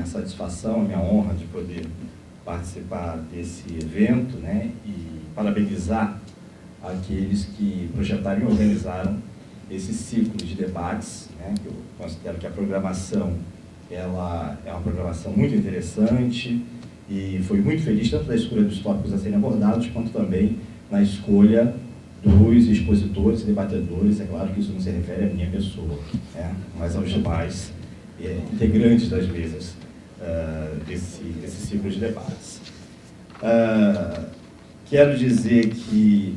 satisfação, a minha honra de poder participar desse evento, né, e parabenizar aqueles que projetaram e organizaram esse ciclo de debates, né, que eu considero que a programação ela é uma programação muito interessante e foi muito feliz tanto na escolha dos tópicos a serem abordados, quanto também na escolha dos expositores e debatedores. É claro que isso não se refere à minha pessoa, né, mas aos demais integrantes das mesas desse ciclo de debates. Quero dizer que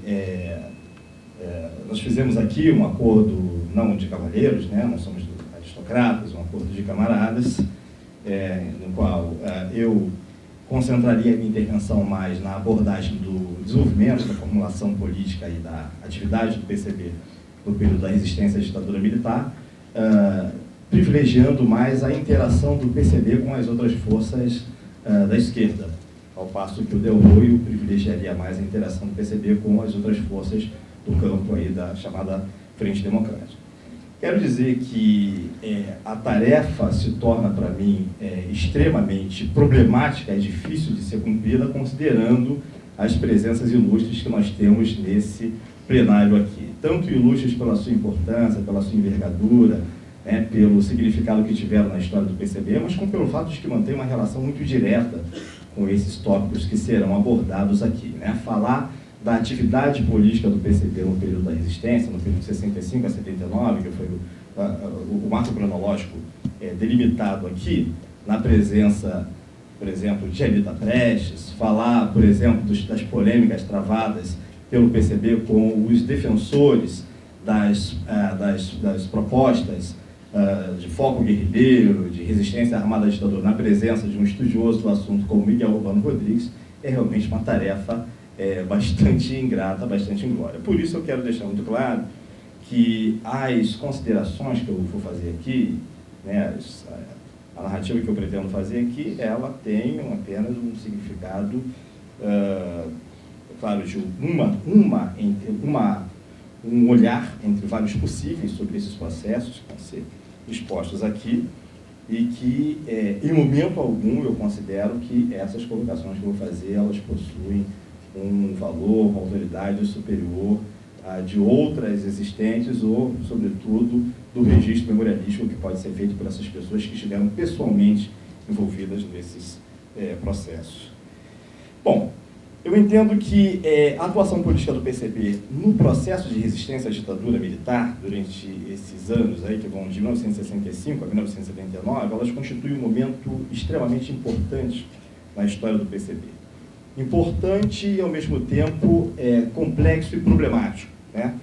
nós fizemos aqui um acordo, não de cavalheiros, né, nós somos aristocratas, um acordo de camaradas, no qual eu concentraria a minha intervenção mais na abordagem do desenvolvimento, da formulação política e da atividade do PCB no período da resistência à ditadura militar, privilegiando mais a interação do PCB com as outras forças da esquerda, ao passo que o Delroio privilegiaria mais a interação do PCB com as outras forças do campo aí da chamada Frente Democrática. Quero dizer que a tarefa se torna, para mim, extremamente problemática e difícil de ser cumprida, considerando as presenças ilustres que nós temos nesse plenário aqui. Tanto ilustres pela sua importância, pela sua envergadura, né, pelo significado que tiveram na história do PCB, mas como pelo fato de que mantém uma relação muito direta com esses tópicos que serão abordados aqui, né? Falar da atividade política do PCB no período da resistência, no período de 65 a 79, que foi o marco cronológico delimitado aqui, na presença, por exemplo, de Anita Prestes, falar, por exemplo, das polêmicas travadas pelo PCB com os defensores das propostas de foco guerrilheiro, de resistência armada à ditadura, na presença de um estudioso do assunto como Miguel Urbano Rodrigues, é realmente uma tarefa bastante ingrata, bastante inglória. Por isso eu quero deixar muito claro que as considerações que eu vou fazer aqui, né, a narrativa que eu pretendo fazer aqui, ela tem apenas um significado, claro, de um olhar entre vários possíveis sobre esses processos que vão ser expostos aqui, e que, em momento algum, eu considero que essas colocações que eu vou fazer, elas possuem um valor, uma autoridade superior de outras existentes ou, sobretudo, do registro memorialístico que pode ser feito por essas pessoas que estiveram pessoalmente envolvidas nesses processos. Bom, eu entendo que a atuação política do PCB no processo de resistência à ditadura militar, durante esses anos aí, que vão de 1965 a 1979, elas constituem um momento extremamente importante na história do PCB. Importante e, ao mesmo tempo, complexo e problemático, né?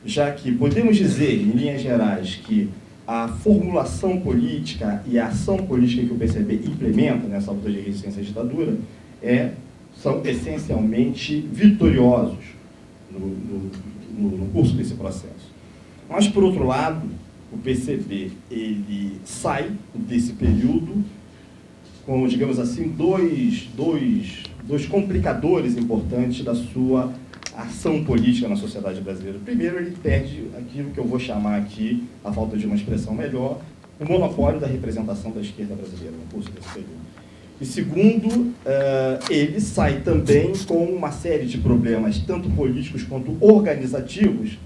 Já que podemos dizer, em linhas gerais, que a formulação política e a ação política que o PCB implementa nessa luta de resistência à ditadura são essencialmente vitoriosos no curso desse processo. Mas, por outro lado, o PCB ele sai desse período com, digamos assim, dois complicadores importantes da sua ação política na sociedade brasileira. Primeiro, ele perde aquilo que eu vou chamar aqui, a falta de uma expressão melhor, o monopólio da representação da esquerda brasileira no curso desse período. E segundo, ele sai também com uma série de problemas, tanto políticos quanto organizativos,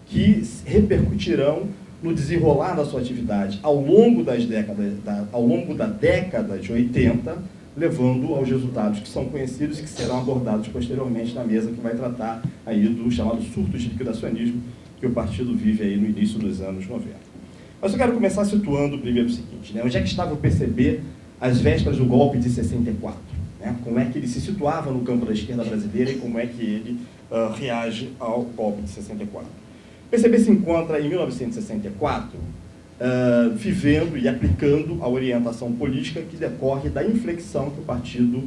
que repercutirão no desenrolar da sua atividade ao longo da década de 80, levando aos resultados que são conhecidos e que serão abordados posteriormente na mesa que vai tratar aí do chamado surto de liquidacionismo que o partido vive aí no início dos anos 90. Mas eu quero começar situando primeiro o seguinte, né? Onde é que estava o PCB às vésperas do golpe de 64? Né? Como é que ele se situava no campo da esquerda brasileira e como é que ele reage ao golpe de 64? O PCB se encontra em 1964 vivendo e aplicando a orientação política que decorre da inflexão que o partido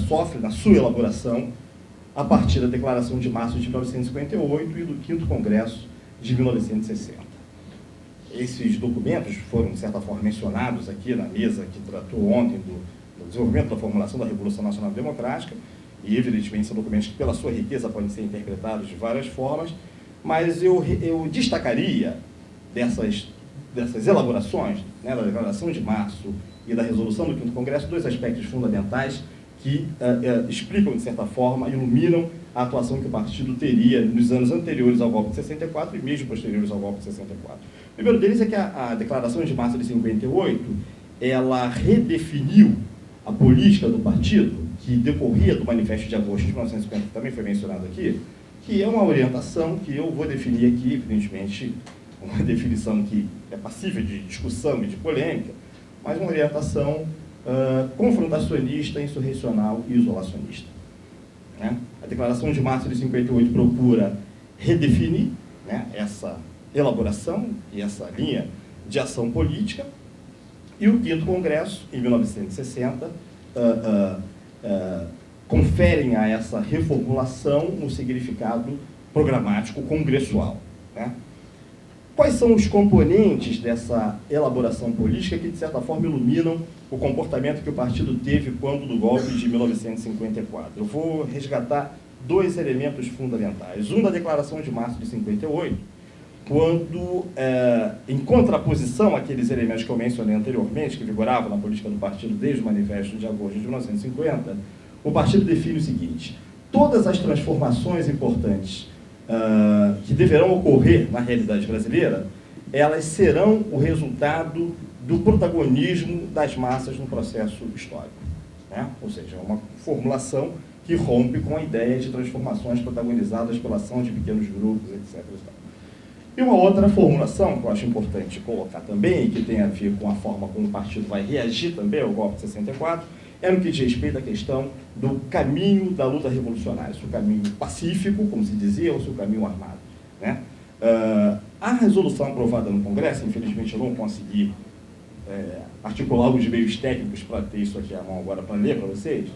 sofre na sua elaboração a partir da Declaração de Março de 1958 e do 5º Congresso de 1960. Esses documentos foram, de certa forma, mencionados aqui na mesa que tratou ontem do desenvolvimento da formulação da Revolução Nacional Democrática, e, evidentemente, são documentos que, pela sua riqueza, podem ser interpretados de várias formas, mas eu destacaria dessas elaborações, né, da Declaração de Março e da resolução do 5º Congresso, dois aspectos fundamentais que explicam, de certa forma, iluminam a atuação que o partido teria nos anos anteriores ao golpe de 64 e mesmo posteriores ao golpe de 64. O primeiro deles é que a Declaração de Março de 58, ela redefiniu a política do partido, que decorria do Manifesto de Agosto de 1950, que também foi mencionado aqui, que é uma orientação que eu vou definir aqui, evidentemente, uma definição que é passível de discussão e de polêmica, mas uma orientação confrontacionista, insurrecional e isolacionista. Né? A Declaração de Março de 58 procura redefinir, né, essa elaboração e essa linha de ação política, e o 5º Congresso, em 1960, conferem a essa reformulação um significado programático congressual. Né? Quais são os componentes dessa elaboração política que, de certa forma, iluminam o comportamento que o partido teve quando do golpe de 1954? Eu vou resgatar dois elementos fundamentais. Um da Declaração de Março de 58, quando, em contraposição àqueles elementos que eu mencionei anteriormente, que vigoravam na política do partido desde o Manifesto de Agosto de 1950, o partido define o seguinte: todas as transformações importantes que deverão ocorrer na realidade brasileira, elas serão o resultado do protagonismo das massas no processo histórico. Né? Ou seja, é uma formulação que rompe com a ideia de transformações protagonizadas pela ação de pequenos grupos, etc. E uma outra formulação que eu acho importante colocar também, que tem a ver com a forma como o partido vai reagir também ao golpe de 64, é no que diz respeito à questão do caminho da luta revolucionária, se o caminho pacífico, como se dizia, ou se o caminho armado. Né? A resolução aprovada no Congresso, infelizmente eu não consegui articular os meios técnicos para ter isso aqui à mão agora para ler para vocês,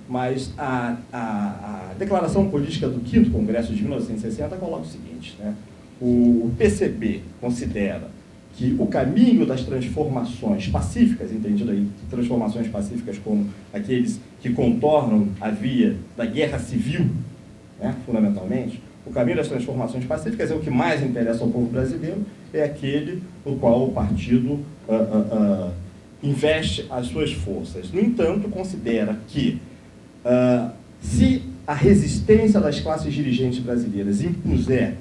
mas a declaração política do 5º Congresso de 1960 coloca o seguinte, né? O PCB considera que o caminho das transformações pacíficas, entendido aí, transformações pacíficas como aqueles que contornam a via da guerra civil, né, fundamentalmente, o caminho das transformações pacíficas é o que mais interessa ao povo brasileiro, é aquele no qual o partido investe as suas forças. No entanto, considera que se a resistência das classes dirigentes brasileiras impuser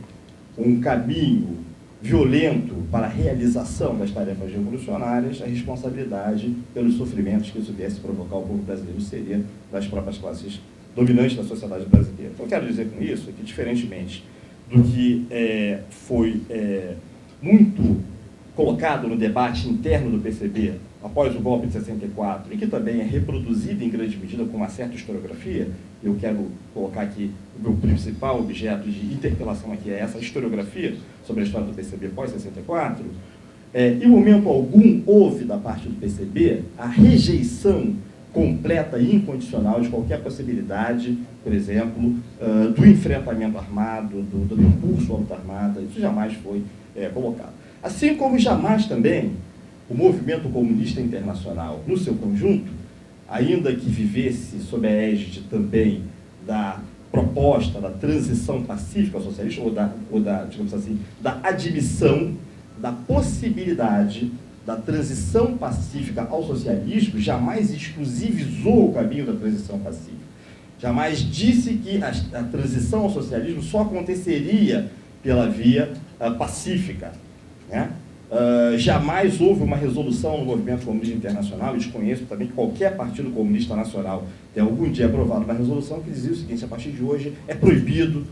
um caminho violento para a realização das tarefas revolucionárias, a responsabilidade pelos sofrimentos que isso viesse provocar ao povo brasileiro seria das próprias classes dominantes da sociedade brasileira. Então, eu quero dizer com isso que, diferentemente do que foi muito colocado no debate interno do PCB após o golpe de 64, e que também é reproduzido em grande medida com uma certa historiografia, eu quero colocar aqui o meu principal objeto de interpelação aqui é essa historiografia sobre a história do PCB pós-64, em momento algum houve da parte do PCB a rejeição completa e incondicional de qualquer possibilidade, por exemplo, do enfrentamento armado, do impulso à luta armada. Isso jamais foi colocado. Assim como jamais também o movimento comunista internacional, no seu conjunto, ainda que vivesse sob a égide também da proposta da transição pacífica socialista, ou da, digamos assim, da admissão da possibilidade da transição pacífica ao socialismo, jamais exclusivizou o caminho da transição pacífica. Jamais disse que a transição ao socialismo só aconteceria pela via pacífica. Né? Jamais houve uma resolução no movimento comunista internacional, e desconheço também que qualquer partido comunista nacional tenha algum dia aprovado uma resolução que dizia o seguinte: a partir de hoje é proibido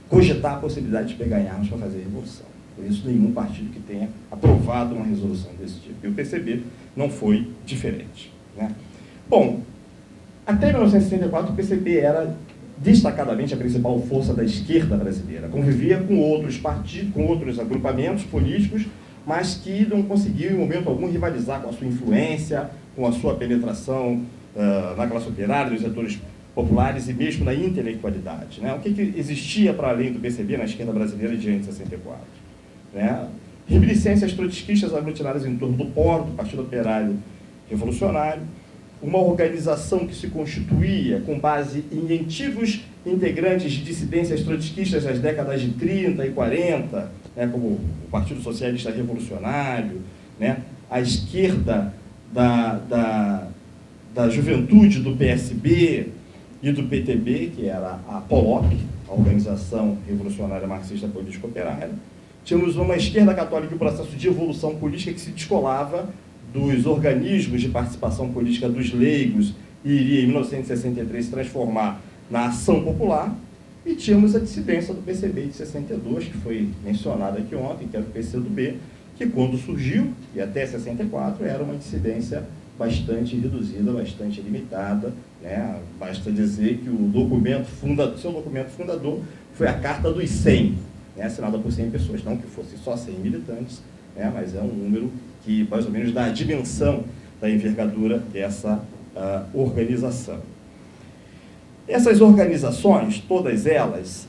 cogitar a possibilidade de pegar em armas para fazer revolução. Por isso, nenhum partido que tenha aprovado uma resolução desse tipo. E o PCB não foi diferente. Né? Bom, até 1964 o PCB era destacadamente a principal força da esquerda brasileira. Convivia com outros partidos, com outros agrupamentos políticos, mas que não conseguiu, em momento algum, rivalizar com a sua influência, com a sua penetração na classe operária, nos setores populares e mesmo na intelectualidade. Né? O que existia para além do PCB na esquerda brasileira diante de 64? Né? Reminiscências trotskistas aglutinadas em torno do POR, do Partido Operário Revolucionário, uma organização que se constituía com base em antigos integrantes de dissidências trotskistas das décadas de 30 e 40, né, como o Partido Socialista Revolucionário, né, a esquerda da juventude do PSB e do PTB, que era a POLOP, a Organização Revolucionária Marxista Política Operária. Tínhamos uma esquerda católica em processo de evolução política que se descolava dos organismos de participação política dos leigos e iria, em 1963, se transformar na ação popular. E tínhamos a dissidência do PCB de 62, que foi mencionada aqui ontem, que era o PCdoB, que quando surgiu, e até 64, era uma dissidência bastante reduzida, bastante limitada, né? Basta dizer que o seu documento fundador foi a Carta dos 100, né? Assinada por 100 pessoas, não que fossem só 100 militantes, né? Mas é um número que mais ou menos dá a dimensão da envergadura dessa organização. Essas organizações, todas elas,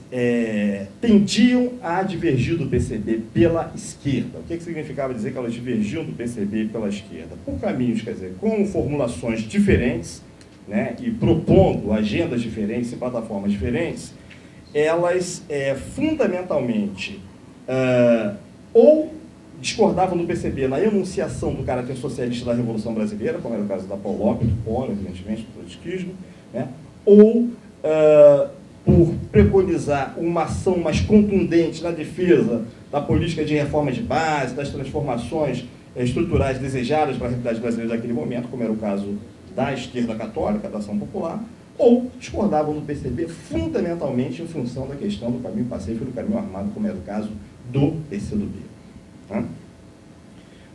tendiam a divergir do PCB pela esquerda. O que significava dizer que elas divergiam do PCB pela esquerda? Por caminhos, quer dizer, com formulações diferentes, né, e propondo agendas diferentes e plataformas diferentes, elas fundamentalmente ou discordavam do PCB na enunciação do caráter socialista da Revolução Brasileira, como era o caso da POLOP, do POL, evidentemente, do trotskismo, né, ou por preconizar uma ação mais contundente na defesa da política de reforma de base, das transformações estruturais desejadas para a realidade brasileira daquele momento, como era o caso da esquerda católica, da ação popular, ou discordavam do PCB fundamentalmente em função da questão do caminho pacífico e do caminho armado, como era o caso do PCdoB. Tá?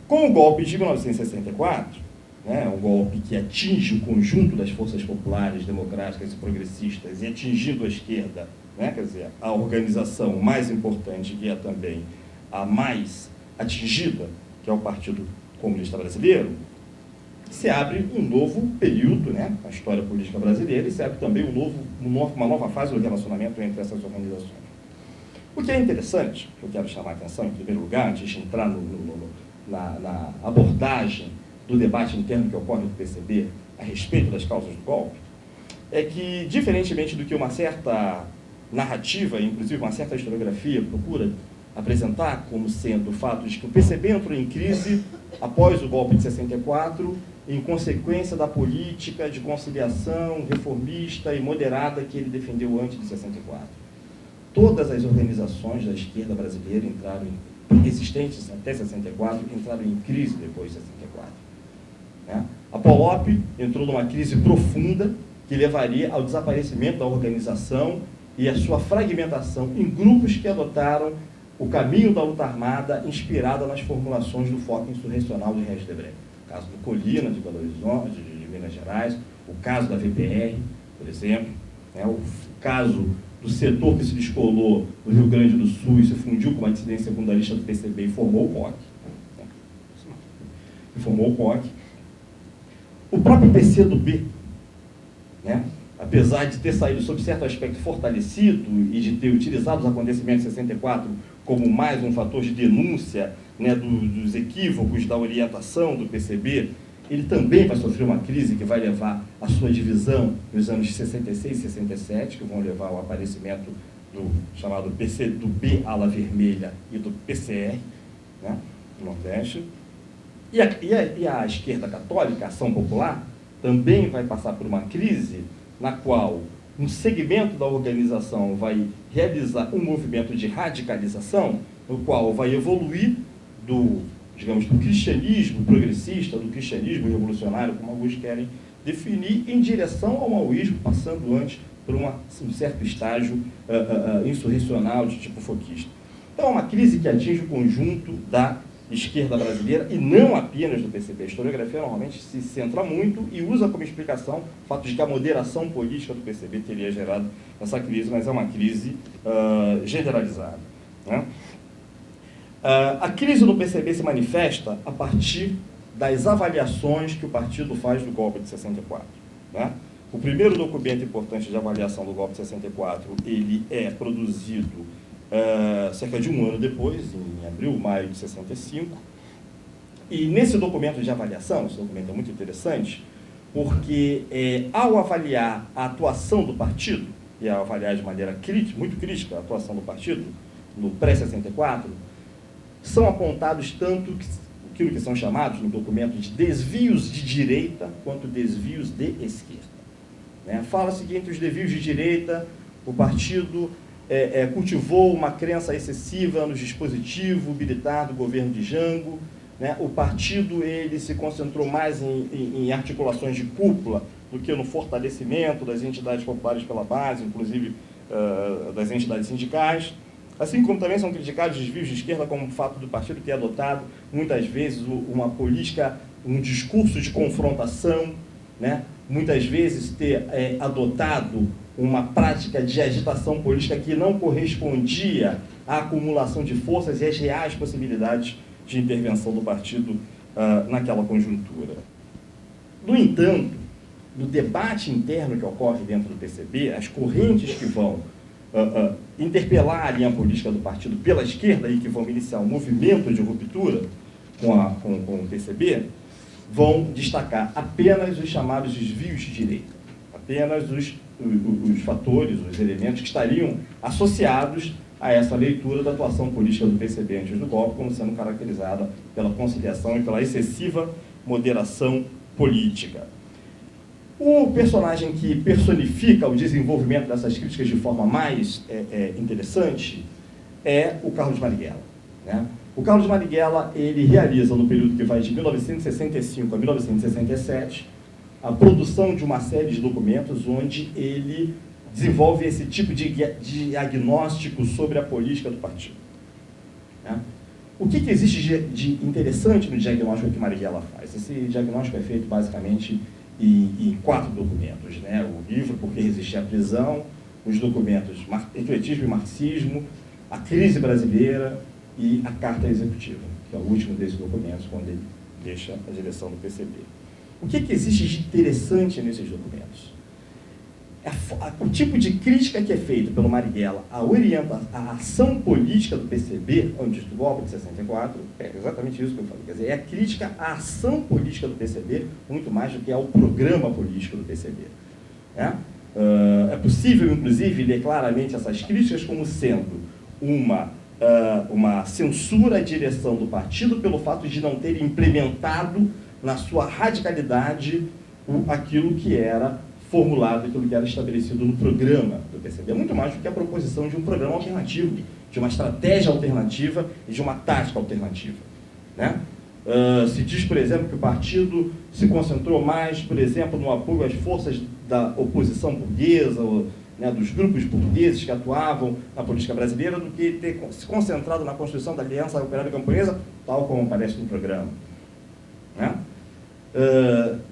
Com o golpe de 1964, né, um golpe que atinge o conjunto das forças populares, democráticas e progressistas, e atingindo a esquerda, né, quer dizer, a organização mais importante, que é também a mais atingida, que é o Partido Comunista Brasileiro, se abre um novo período, né, na história política brasileira, e se abre também uma nova fase do relacionamento entre essas organizações. O que é interessante, que eu quero chamar a atenção, em primeiro lugar, antes de entrar na abordagem do debate interno que ocorre no PCB a respeito das causas do golpe, é que, diferentemente do que uma certa narrativa, inclusive uma certa historiografia, procura apresentar como sendo o fato de que o PCB entrou em crise após o golpe de 64, em consequência da política de conciliação reformista e moderada que ele defendeu antes de 64. Todas as organizações da esquerda brasileira existentes até 64, entraram em crise depois de 64. A POLOP entrou numa crise profunda que levaria ao desaparecimento da organização e a sua fragmentação em grupos que adotaram o caminho da luta armada inspirada nas formulações do foco insurrecional de Regis Debray. O caso do Colina, de Belo Horizonte, de Minas Gerais, o caso da VPR, por exemplo, o caso do setor que se descolou no Rio Grande do Sul e se fundiu com uma dissidência secundarista do PCB e formou o POC. O próprio PCdoB, né, apesar de ter saído sob certo aspecto fortalecido e de ter utilizado os acontecimentos de 64 como mais um fator de denúncia, né, dos equívocos da orientação do PCB, ele também vai sofrer uma crise que vai levar à sua divisão nos anos de 66 e 67, que vão levar ao aparecimento do chamado PCdoB ala vermelha e do PCR, né, no Nordeste. E a esquerda católica, a Ação Popular, também vai passar por uma crise na qual um segmento da organização vai realizar um movimento de radicalização, no qual vai evoluir do cristianismo progressista, do cristianismo revolucionário, como alguns querem definir, em direção ao maoísmo, passando antes por um certo estágio insurrecional de tipo foquista. Então, é uma crise que atinge o conjunto da esquerda brasileira e não apenas do PCB. A historiografia normalmente se centra muito e usa como explicação o fato de que a moderação política do PCB teria gerado essa crise, mas é uma crise generalizada, né? A crise do PCB se manifesta a partir das avaliações que o partido faz do golpe de 64. Né? O primeiro documento importante de avaliação do golpe de 64, ele é produzido cerca de um ano depois, em abril, maio de 65, e nesse documento de avaliação, esse documento é muito interessante, porque ao avaliar a atuação do partido, e ao avaliar de maneira muito crítica a atuação do partido, no pré-64, são apontados tanto o aquilo que são chamados no documento de desvios de direita quanto desvios de esquerda. Né? Fala-se que entre os desvios de direita, o partido cultivou uma crença excessiva no dispositivo militar do governo de Jango, né? O partido ele se concentrou mais em articulações de cúpula do que no fortalecimento das entidades populares pela base, inclusive das entidades sindicais. Assim como também são criticados os desvios de esquerda como o fato do partido ter adotado, muitas vezes, uma política, um discurso de confrontação, né? Muitas vezes ter adotado uma prática de agitação política que não correspondia à acumulação de forças e às reais possibilidades de intervenção do partido naquela conjuntura. No entanto, no debate interno que ocorre dentro do PCB, as correntes que vão interpelar a linha política do partido pela esquerda e que vão iniciar um movimento de ruptura com o PCB, vão destacar apenas os chamados desvios de direita, apenas os fatores, os elementos que estariam associados a essa leitura da atuação política do PCB antes do golpe, como sendo caracterizada pela conciliação e pela excessiva moderação política. O personagem que personifica o desenvolvimento dessas críticas de forma mais interessante é o Carlos Marighella, né? O Carlos Marighella, ele realiza, no período que vai de 1965 a 1967, a produção de uma série de documentos onde ele desenvolve esse tipo de diagnóstico sobre a política do partido. Né? O que existe de interessante no diagnóstico que Marighella faz? Esse diagnóstico é feito basicamente em 4 documentos, né? O livro Por que Resistir à Prisão, os documentos Ecletismo e Marxismo, a Crise Brasileira e a Carta Executiva, que é o último desses documentos, quando ele deixa a direção do PCB. O que existe de interessante nesses documentos? O tipo de crítica que é feito pelo Marighella a ação política do PCB, antes do golpe de 64, é exatamente isso que eu falei. Quer dizer, é a crítica à ação política do PCB, muito mais do que ao programa político do PCB. Né? É possível, inclusive, ler claramente essas críticas como sendo uma censura à direção do partido pelo fato de não ter implementado na sua radicalidade aquilo que era formulado, aquilo que era estabelecido no programa do PCB. É muito mais do que a proposição de um programa alternativo, de uma estratégia alternativa e de uma tática alternativa. Né? Se diz, por exemplo, que o partido se concentrou mais, por exemplo, no apoio às forças da oposição burguesa, né, dos grupos burgueses que atuavam na política brasileira, do que ter se concentrado na construção da Aliança Operária Camponesa, tal como aparece no programa. Né?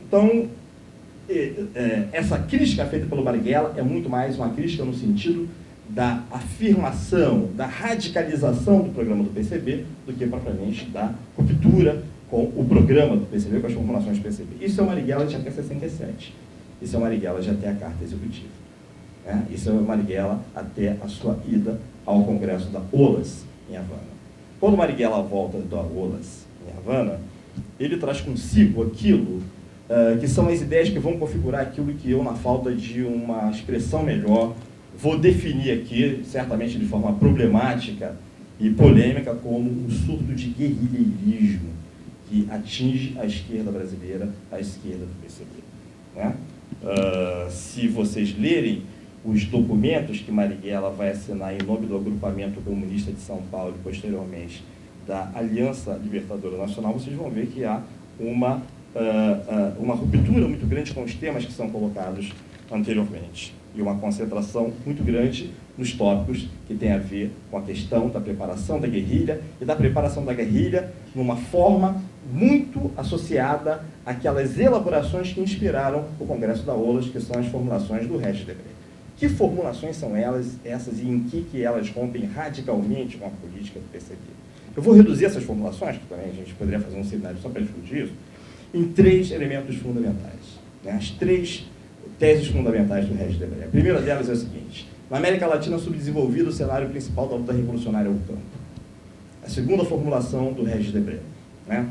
Então, essa crítica feita pelo Marighella é muito mais uma crítica no sentido da afirmação, da radicalização do programa do PCB, do que propriamente da ruptura com o programa do PCB, com as formulações do PCB. Isso é o Marighella de até 67. Isso é o Marighella de até a Carta Executiva. Né? Isso é o Marighella até a sua ida ao Congresso da OLAS, em Havana. Quando o Marighella volta da OLAS, em Havana, ele traz consigo aquilo que são as ideias que vão configurar aquilo que eu, na falta de uma expressão melhor, vou definir aqui, certamente de forma problemática e polêmica, como um surto de guerrilheirismo que atinge a esquerda brasileira, a esquerda do PCB. Né? Se vocês lerem os documentos que Marighella vai assinar em nome do Agrupamento Comunista de São Paulo e, posteriormente, da Aliança Libertadora Nacional, vocês vão ver que há uma ruptura muito grande com os temas que são colocados anteriormente e uma concentração muito grande nos tópicos que tem a ver com a questão da preparação da guerrilha e da preparação da guerrilha numa forma muito associada àquelas elaborações que inspiraram o Congresso da OLAS, que são as formulações do Regis Debray. Que formulações são essas e em que elas rompem radicalmente com a política do PCB? Eu vou reduzir essas formulações, que também a gente poderia fazer um seminário só para discutir isso, em 3 elementos fundamentais, né? As 3 teses fundamentais do Regis Debray. A primeira delas é a seguinte: na América Latina subdesenvolvida, o cenário principal da luta revolucionária é o campo. A segunda formulação do Regis Debray, né?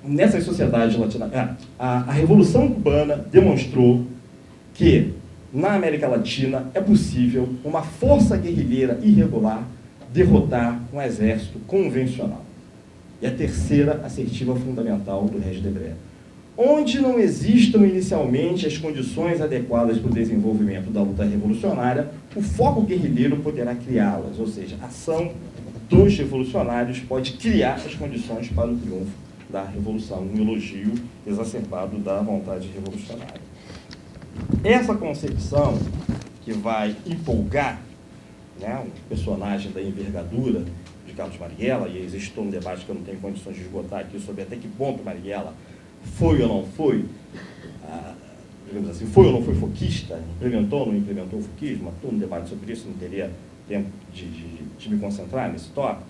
Nessas sociedades latinas, a Revolução Cubana demonstrou que na América Latina é possível uma força guerrilheira irregular derrotar um exército convencional. E a terceira assertiva fundamental do Regis Debray: onde não existam inicialmente as condições adequadas para o desenvolvimento da luta revolucionária, o foco guerrilheiro poderá criá-las, ou seja, a ação dos revolucionários pode criar as condições para o triunfo da revolução, um elogio exacerbado da vontade revolucionária. Essa concepção que vai empolgar, né, um personagem da envergadura de Carlos Marighella, e existe todo um debate que eu não tenho condições de esgotar aqui sobre até que ponto Marighella foi ou não foi, digamos assim, foi ou não foi foquista, implementou ou não implementou o foquismo, todo um debate sobre isso, não teria tempo de me concentrar nesse tópico,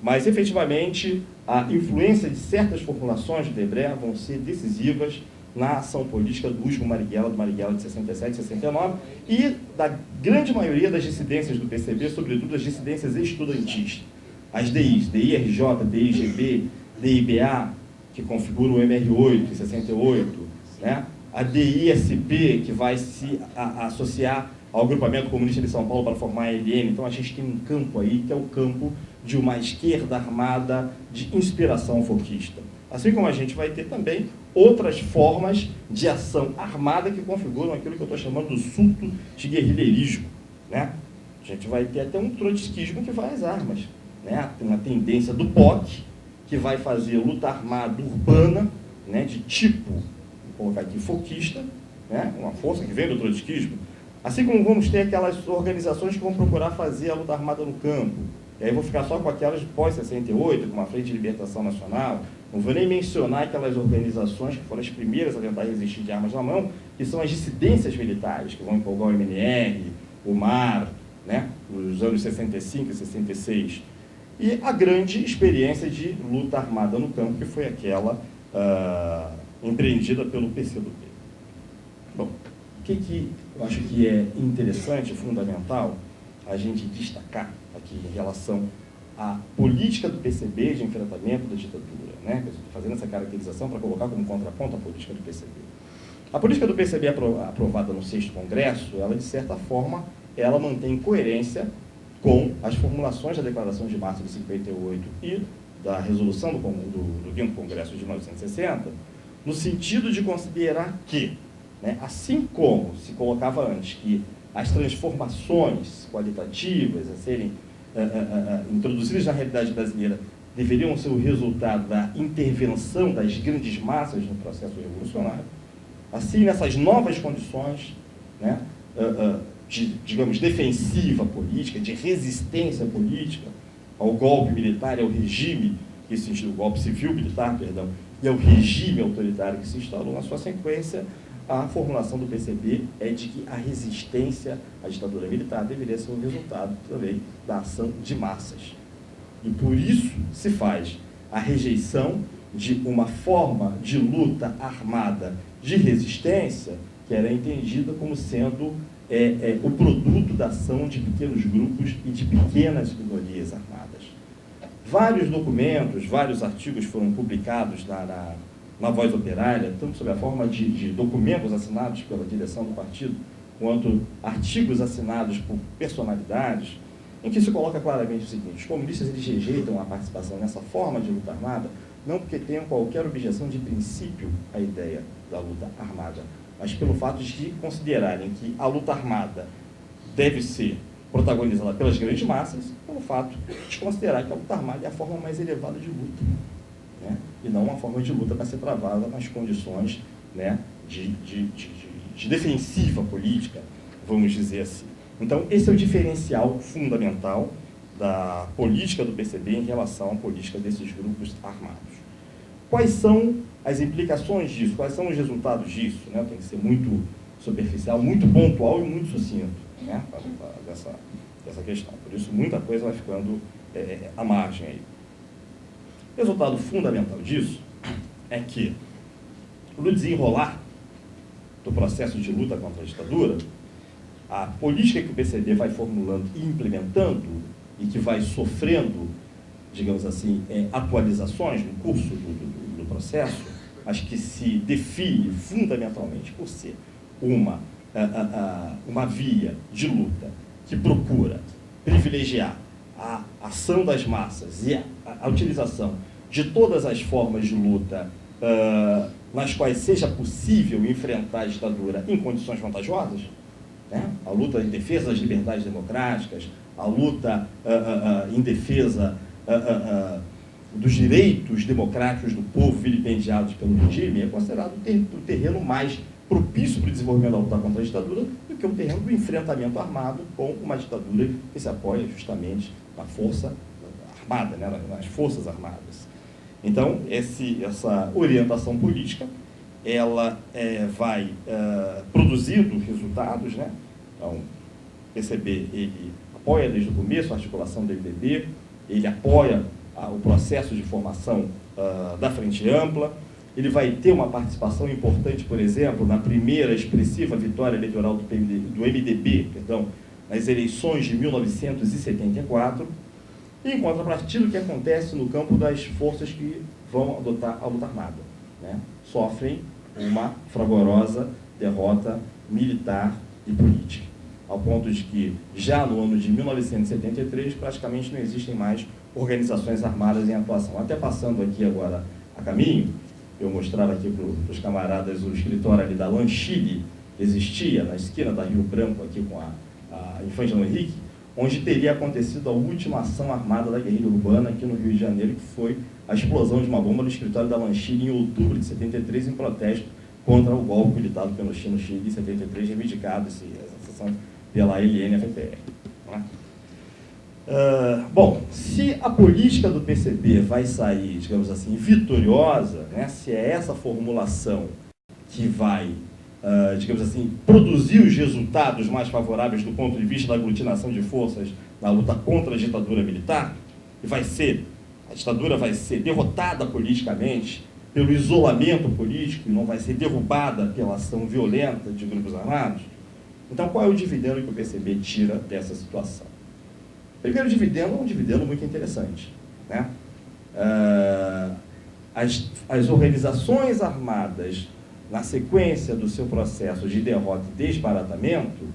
mas efetivamente a influência de certas formulações de Debray vão ser decisivas na ação política do último Marighella, do Marighella de 67 e 69, e da grande maioria das dissidências do PCB, sobretudo as dissidências estudantis. As DIs, DIRJ, DIGB, DIBA, que configuram o MR8 em 68, né? A DISP, que vai se associar ao Agrupamento Comunista de São Paulo para formar a LN. Então a gente tem um campo aí, que é o campo de uma esquerda armada de inspiração foquista. Assim como a gente vai ter também outras formas de ação armada que configuram aquilo que eu estou chamando do surto de guerrilheirismo, né? A gente vai ter até um trotskismo que vai às armas, né? Tem uma tendência do POC, que vai fazer luta armada urbana, né, de tipo, vou colocar aqui, foquista, né, uma força que vem do trotskismo, assim como vamos ter aquelas organizações que vão procurar fazer a luta armada no campo. E aí vou ficar só com aquelas de pós-68, como a Frente de Libertação Nacional, não vou nem mencionar aquelas organizações que foram as primeiras a tentar resistir de armas na mão, que são as dissidências militares, que vão empolgar o MNR, o MAR, né, nos anos 65 e 66. E a grande experiência de luta armada no campo, que foi aquela empreendida pelo PCdoB. Bom, o que eu acho que é interessante, fundamental, a gente destacar aqui em relação à política do PCB de enfrentamento da ditadura, né? Fazendo essa caracterização para colocar como contraponto a política do PCB. A política do PCB aprovada no 6º Congresso, ela, de certa forma, ela mantém coerência com as formulações da Declaração de Março de 58 e da resolução do 5º Congresso de 1960, no sentido de considerar que, né, assim como se colocava antes que as transformações qualitativas a serem introduzidas na realidade brasileira deveriam ser o resultado da intervenção das grandes massas no processo revolucionário, assim, nessas novas condições, né, de, digamos, defensiva política, de resistência política ao golpe militar, ao regime que se instalou, golpe civil-militar, perdão, e ao regime autoritário que se instalou, na sua sequência, a formulação do PCB é de que a resistência à ditadura militar deveria ser um resultado também da ação de massas. E por isso se faz a rejeição de uma forma de luta armada de resistência que era entendida como sendo o produto da ação de pequenos grupos e de pequenas minorias armadas. Vários documentos, vários artigos foram publicados na Voz Operária, tanto sob a forma de documentos assinados pela direção do partido, quanto artigos assinados por personalidades, em que se coloca claramente o seguinte: os comunistas eles rejeitam a participação nessa forma de luta armada, não porque tenham qualquer objeção de princípio à ideia da luta armada, mas pelo fato de considerarem que a luta armada deve ser protagonizada pelas grandes massas, pelo fato de considerar que a luta armada é a forma mais elevada de luta, né? E não uma forma de luta para ser travada nas condições, né, de defensiva política, vamos dizer assim. Então, esse é o diferencial fundamental da política do PCB em relação à política desses grupos armados. Quais são as implicações disso? Quais são os resultados disso? Né? Tem que ser muito superficial, muito pontual e muito sucinto, né, dessa questão. Por isso, muita coisa vai ficando à margem aí. O resultado fundamental disso é que, no desenrolar do processo de luta contra a ditadura, a política que o PCB vai formulando e implementando, e que vai sofrendo, digamos assim, atualizações no curso do processo, mas que se define fundamentalmente por ser uma uma via de luta que procura privilegiar a ação das massas e a utilização de todas as formas de luta nas quais seja possível enfrentar a ditadura em condições vantajosas, né? A luta em defesa das liberdades democráticas, a luta em defesa dos direitos democráticos do povo vilipendiados pelo regime, é considerado o terreno mais propício para o desenvolvimento da luta contra a ditadura do que o terreno do enfrentamento armado com uma ditadura que se apoia justamente na força armada, né? Nas forças armadas. Então, essa orientação política, ela vai produzindo resultados, né? Então, o PCB, ele apoia desde o começo a articulação do MDB, ele apoia o processo de formação da Frente Ampla, ele vai ter uma participação importante, por exemplo, na primeira expressiva vitória eleitoral do MDB, nas eleições de 1974, e em contrapartida, o que acontece no campo das forças que vão adotar a luta armada, né? Sofrem uma fragorosa derrota militar e política, ao ponto de que, já no ano de 1973, praticamente não existem mais organizações armadas em atuação. Até passando aqui agora a caminho, eu mostrar aqui para os camaradas o escritório ali da Lanchile, que existia na esquina da Rio Branco, aqui com a Infante Dom Henrique, onde teria acontecido a última ação armada da guerrilha urbana aqui no Rio de Janeiro, que foi a explosão de uma bomba no escritório da Lanchile em outubro de 73, em protesto contra o golpe militado pelo Pinochet no Chile em 73, reivindicado essa ação pela LN-FPR. Né? Bom, se a política do PCB vai sair, digamos assim, vitoriosa, né, se é essa formulação que vai, digamos assim, produzir os resultados mais favoráveis do ponto de vista da aglutinação de forças na luta contra a ditadura militar, e a ditadura vai ser derrotada politicamente pelo isolamento político e não vai ser derrubada pela ação violenta de grupos armados, então qual é o dividendo que o PCB tira dessa situação? Primeiro dividendo é um dividendo muito interessante, né? As organizações armadas, na sequência do seu processo de derrota e desbaratamento,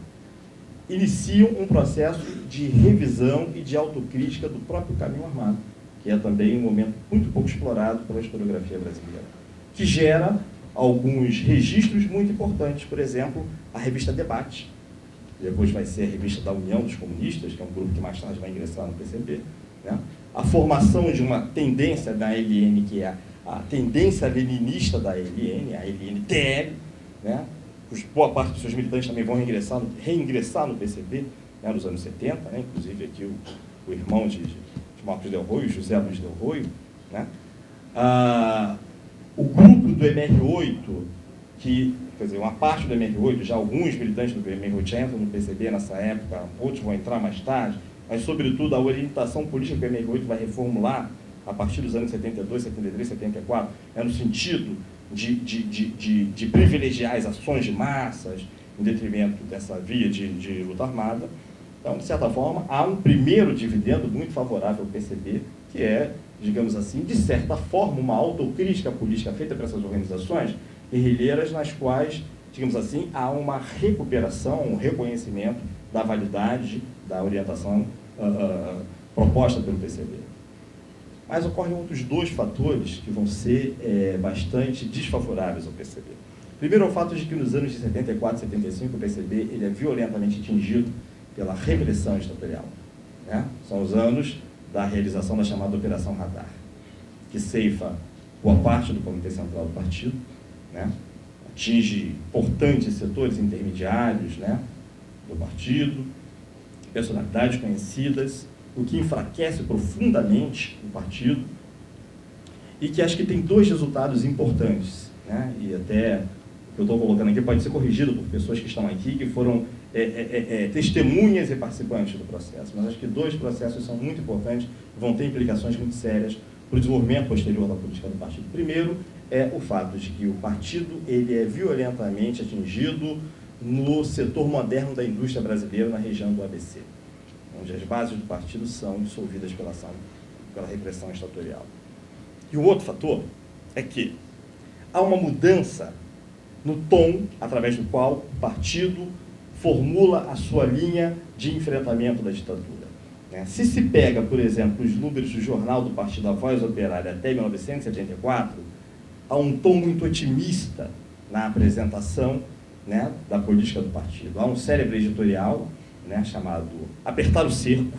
iniciam um processo de revisão e de autocrítica do próprio caminho armado, que é também um momento muito pouco explorado pela historiografia brasileira, que gera alguns registros muito importantes. Por exemplo, a revista Debate, depois vai ser a revista da União dos Comunistas, que é um grupo que mais tarde vai ingressar no PCB, né? A formação de uma tendência da LN, que é a tendência leninista da LN, a LNTL, né? Boa parte dos seus militantes também vão reingressar no PCB, né, nos anos 70, né? Inclusive aqui o irmão de Marcos Del Roio, José Luiz Del Roio, né? O grupo do MR8, quer dizer, uma parte do MR8, já alguns militantes do MR8 entram no PCB nessa época, outros vão entrar mais tarde, mas, sobretudo, a orientação política que o MR8 vai reformular a partir dos anos 72, 73, 74, é no sentido de privilegiar as ações de massas em detrimento dessa via de luta armada. Então, de certa forma, há um primeiro dividendo muito favorável ao PCB, que é, digamos assim, de certa forma, uma autocrítica política feita por essas organizações guerrilheiras, nas quais, digamos assim, há uma recuperação, um reconhecimento da validade da orientação proposta pelo PCB. Mas ocorrem outros dois fatores que vão ser bastante desfavoráveis ao PCB. Primeiro é o fato de que nos anos de 74 e 75 o PCB ele é violentamente atingido pela repressão ditatorial, né? São os anos da realização da chamada Operação Radar, que ceifa boa parte do Comitê Central do Partido, né? Atinge importantes setores intermediários, né, do partido, personalidades conhecidas, o que enfraquece profundamente o partido e que acho que tem dois resultados importantes, né? E até o que eu estou colocando aqui pode ser corrigido por pessoas que estão aqui, que foram testemunhas e participantes do processo, mas acho que dois processos são muito importantes e vão ter implicações muito sérias para o desenvolvimento posterior da política do partido. Primeiro é o fato de que o partido ele é violentamente atingido no setor moderno da indústria brasileira, na região do ABC, onde as bases do partido são dissolvidas pela repressão ditatorial. E o outro fator é que há uma mudança no tom através do qual o partido formula a sua linha de enfrentamento da ditadura. Se se pega, por exemplo, os números do jornal do Partido A Voz Operária até 1974, há um tom muito otimista na apresentação, da política do partido. Há um célebre editorial, chamado Apertar o Cerco,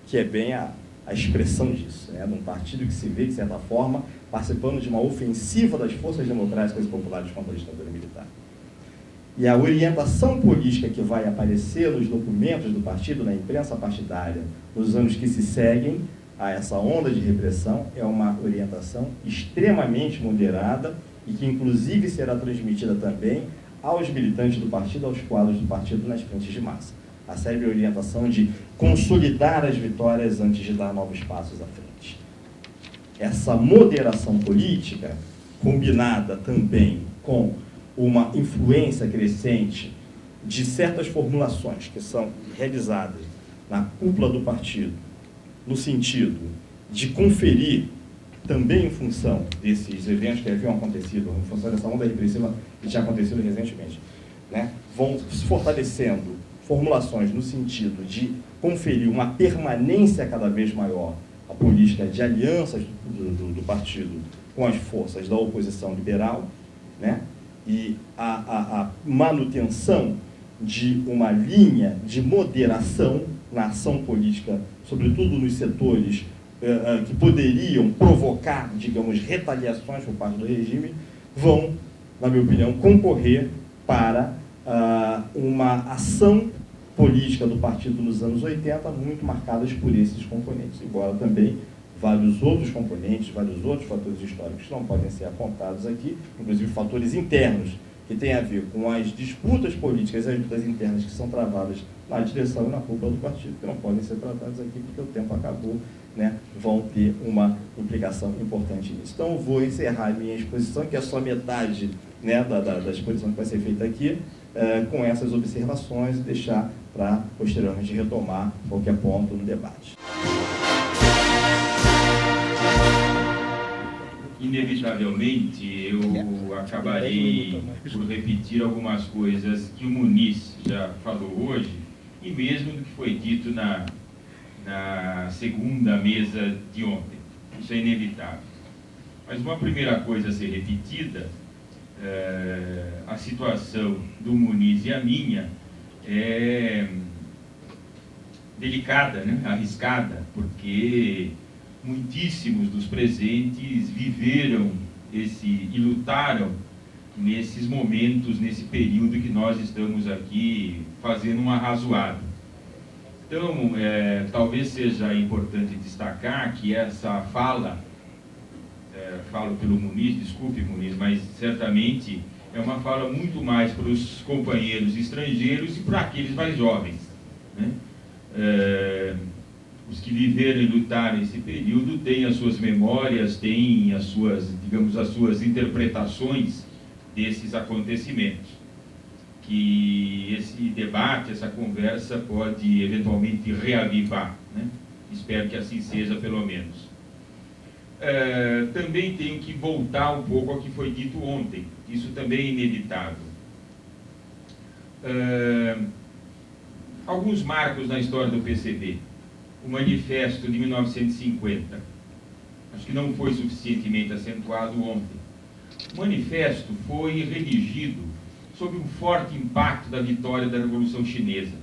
que é bem a expressão disso, de um partido que se vê, de certa forma, participando de uma ofensiva das forças democráticas e populares contra a ditadura militar. E a orientação política que vai aparecer nos documentos do partido, na imprensa partidária, nos anos que se seguem a essa onda de repressão, é uma orientação extremamente moderada e que, inclusive, será transmitida também aos militantes do partido, aos quadros do partido nas frentes de massa. A célebre orientação de consolidar as vitórias antes de dar novos passos à frente. Essa moderação política, combinada também com uma influência crescente de certas formulações que são realizadas na cúpula do partido, no sentido de conferir, também em função desses eventos que haviam acontecido, em função dessa onda repressiva que tinha acontecido recentemente, vão se fortalecendo formulações no sentido de conferir uma permanência cada vez maior à política de alianças do partido com as forças da oposição liberal, e a manutenção de uma linha de moderação na ação política, sobretudo nos setores que poderiam provocar, digamos, retaliações por parte do regime, vão, na minha opinião, concorrer para uma ação política do partido nos anos 80, muito marcadas por esses componentes, embora também vários outros componentes, vários outros fatores históricos não podem ser apontados aqui, inclusive fatores internos, que têm a ver com as disputas políticas e as disputas internas que são travadas na direção e na cúpula do partido, que não podem ser tratados aqui porque o tempo acabou, vão ter uma implicação importante nisso. Então, eu vou encerrar a minha exposição, que é só metade da exposição que vai ser feita aqui, com essas observações e deixar para, posteriormente, retomar qualquer ponto no debate. Inevitavelmente, eu acabarei por repetir algumas coisas que o Muniz já falou hoje, e mesmo do que foi dito na segunda mesa de ontem. Isso é inevitável. Mas uma primeira coisa a ser repetida, a situação do Muniz e a minha é delicada, arriscada, porque muitíssimos dos presentes viveram e lutaram nesses momentos, nesse período que nós estamos aqui fazendo um arrazoado. Então, talvez seja importante destacar que essa fala, falo pelo Muniz, desculpe Muniz, mas certamente é uma fala muito mais para os companheiros estrangeiros e para aqueles mais jovens, os que viveram e lutaram esse período têm as suas memórias, têm as suas, digamos, as suas interpretações desses acontecimentos. Que esse debate, essa conversa pode eventualmente reavivar, Espero que assim seja, pelo menos. Também tenho que voltar um pouco ao que foi dito ontem. Isso também é inevitável. Alguns marcos na história do PCB. O manifesto de 1950, acho que não foi suficientemente acentuado ontem. O manifesto foi redigido sob um forte impacto da vitória da Revolução Chinesa.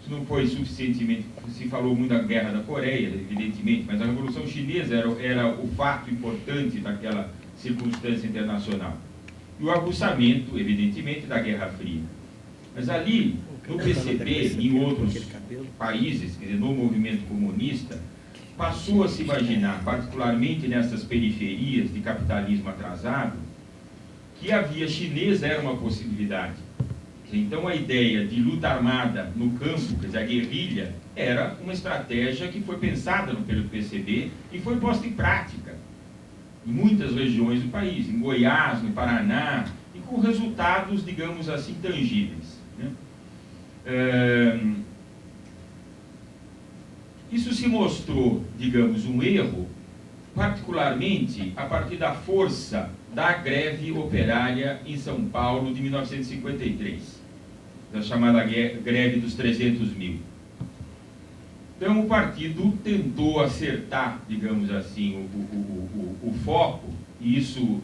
Isso não foi suficientemente, se falou muito da Guerra da Coreia, evidentemente, mas a Revolução Chinesa era o fato importante daquela circunstância internacional. E o aguçamento, evidentemente, da Guerra Fria. Mas ali, no PCB e em outros países, quer dizer, no movimento comunista, passou a se imaginar, particularmente nessas periferias de capitalismo atrasado, que a via chinesa era uma possibilidade. Então a ideia de luta armada no campo, quer dizer, a guerrilha, era uma estratégia que foi pensada pelo PCB e foi posta em prática em muitas regiões do país, em Goiás, no Paraná, e com resultados, digamos assim, tangíveis. Isso se mostrou, digamos, um erro particularmente a partir da força da greve operária em São Paulo de 1953, da chamada greve dos 300 mil. Então o partido tentou acertar, digamos assim, o foco, e isso,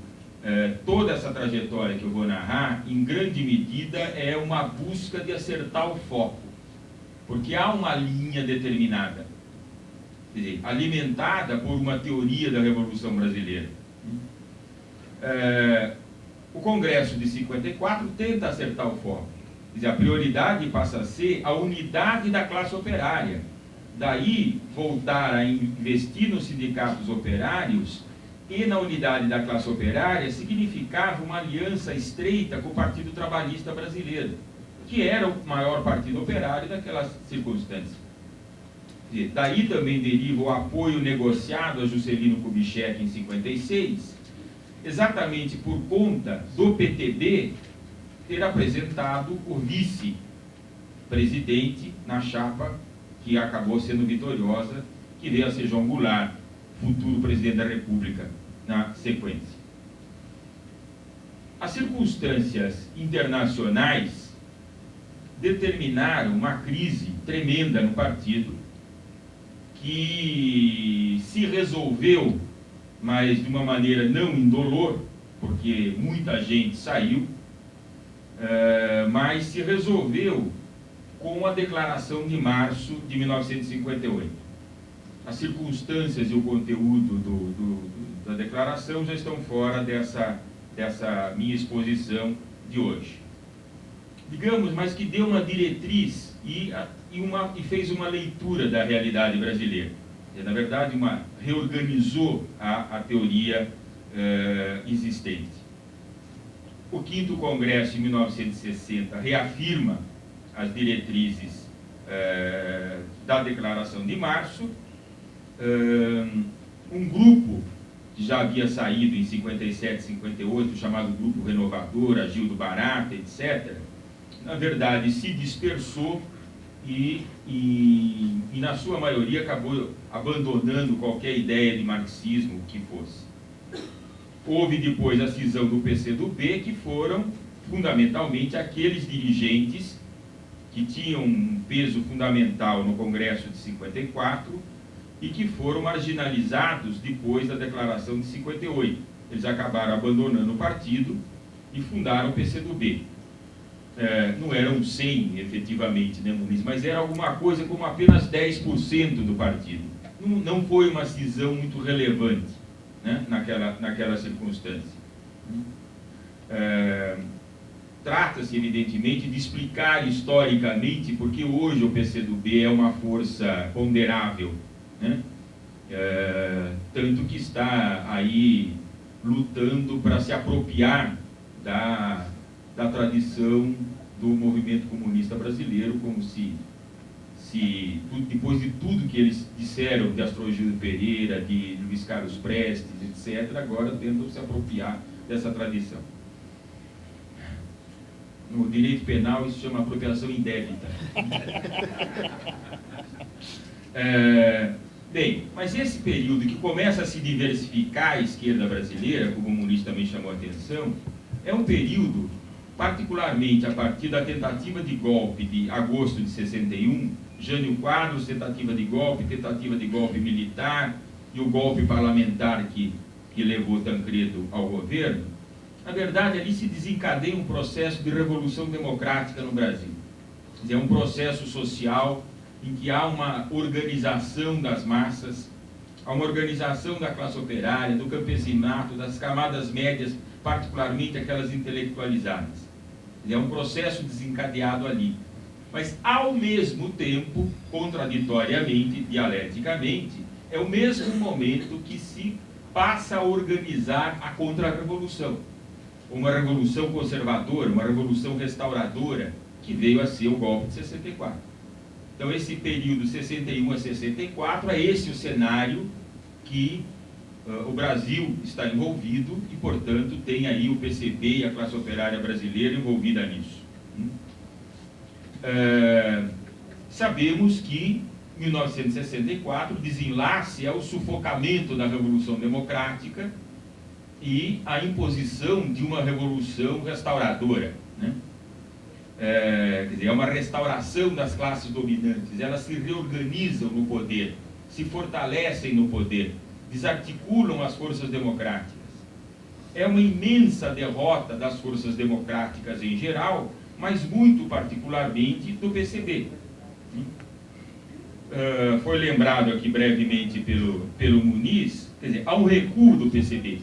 toda essa trajetória que eu vou narrar, em grande medida é uma busca de acertar o foco, porque há uma linha determinada, quer dizer, alimentada por uma teoria da Revolução Brasileira. O Congresso de 54 tenta acertar o foco, quer dizer, a prioridade passa a ser a unidade da classe operária. Daí, voltar a investir nos sindicatos operários e na unidade da classe operária significava uma aliança estreita com o Partido Trabalhista Brasileiro, que era o maior partido operário daquelas circunstâncias. Daí também deriva o apoio negociado a Juscelino Kubitschek em 56, exatamente por conta do PTB ter apresentado o vice-presidente na chapa que acabou sendo vitoriosa, que veio a ser João Goulart, futuro presidente da República, na sequência. As circunstâncias internacionais determinaram uma crise tremenda no partido, que se resolveu, mas de uma maneira não indolor, porque muita gente saiu, mas se resolveu com a Declaração de Março de 1958. As circunstâncias e o conteúdo da declaração já estão fora dessa minha exposição de hoje. Digamos, mas que deu uma diretriz e fez uma leitura da realidade brasileira. E, na verdade, reorganizou a teoria existente. O 5º Congresso, em 1960, reafirma as diretrizes da Declaração de Março. Um grupo que já havia saído em 57, 58, chamado Grupo Renovador, Agildo Barata, etc., na verdade se dispersou e na sua maioria acabou abandonando qualquer ideia de marxismo, o que fosse. Houve depois a cisão do PCdoB, que foram fundamentalmente aqueles dirigentes que tinham um peso fundamental no Congresso de 54 e que foram marginalizados depois da Declaração de 58. Eles acabaram abandonando o partido e fundaram o PCdoB. Não eram 100, efetivamente, né, Muniz, mas era alguma coisa como apenas 10% do partido. Não foi uma cisão muito relevante, né, naquela circunstância. Trata-se, evidentemente, de explicar historicamente porque hoje o PCdoB é uma força ponderável, né? Tanto que está aí lutando para se apropriar da tradição do movimento comunista brasileiro, como se depois de tudo que eles disseram de Astrogildo Pereira, de Luiz Carlos Prestes, etc., agora tentam se apropriar dessa tradição. No direito penal isso chama apropriação indébita. Bem, mas esse período que começa a se diversificar a esquerda brasileira, como o Muniz também chamou a atenção, é um período, particularmente a partir da tentativa de golpe de agosto de 61, Jânio Quadros, tentativa de golpe militar e o golpe parlamentar que levou Tancredo ao governo. Na verdade, ali se desencadeia um processo de revolução democrática no Brasil. Quer dizer, é um processo social em que há uma organização das massas, há uma organização da classe operária, do campesinato, das camadas médias, particularmente aquelas intelectualizadas. É um processo desencadeado ali. Mas, ao mesmo tempo, contraditoriamente, dialeticamente, é o mesmo momento que se passa a organizar a contra-revolução. Uma revolução conservadora, uma revolução restauradora, que veio a ser o golpe de 64. Então, esse período 61 a 64 é esse o cenário que o Brasil está envolvido e, portanto, tem aí o PCB e a classe operária brasileira envolvida nisso. Sabemos que 1964, o desenlace é o sufocamento da Revolução Democrática e a imposição de uma revolução restauradora, né? Quer dizer, é uma restauração das classes dominantes, elas se reorganizam no poder, se fortalecem no poder, desarticulam as forças democráticas. É uma imensa derrota das forças democráticas em geral, mas muito particularmente do PCB. Foi lembrado aqui brevemente pelo Muniz, quer dizer, há um recuo do PCB.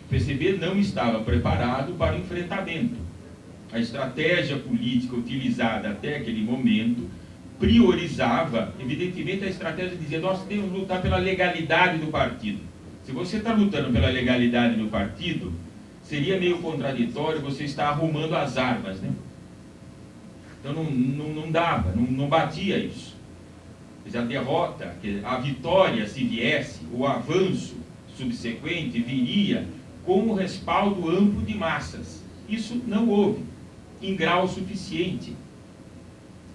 O PCB não estava preparado para o enfrentamento. A estratégia política utilizada até aquele momento priorizava, evidentemente, a estratégia dizia: nós temos que lutar pela legalidade do partido. Se você está lutando pela legalidade do partido, seria meio contraditório você estar arrumando as armas, né? Então não dava, não batia isso. A derrota, a vitória, se viesse, o avanço subsequente viria com um respaldo amplo de massas. Isso não houve, em grau suficiente.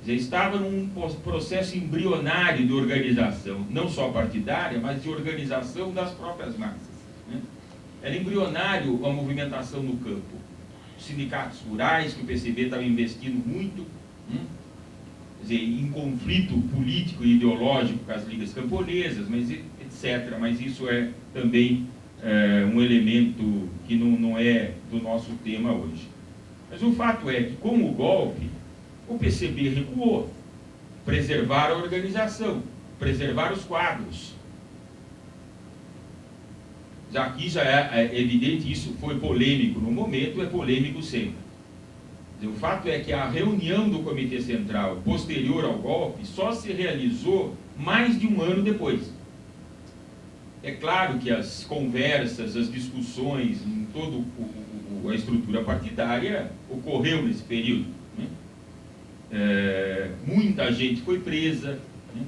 Já estava num processo embrionário de organização, não só partidária, mas de organização das próprias massas, né? Era embrionário a movimentação no campo. Os sindicatos rurais, que o PCB estava investindo muito, quer dizer, em conflito político e ideológico com as ligas camponesas, mas, etc. Mas isso é também um elemento que não é do nosso tema hoje. Mas o fato é que, com o golpe, o PCB recuou. Preservar a organização, preservar os quadros. Aqui já é evidente, isso foi polêmico no momento, é polêmico sempre. O fato é que a reunião do Comitê Central posterior ao golpe só se realizou mais de um ano depois. É claro que as conversas, as discussões em toda a estrutura partidária ocorreu nesse período, né? Muita gente foi presa, né?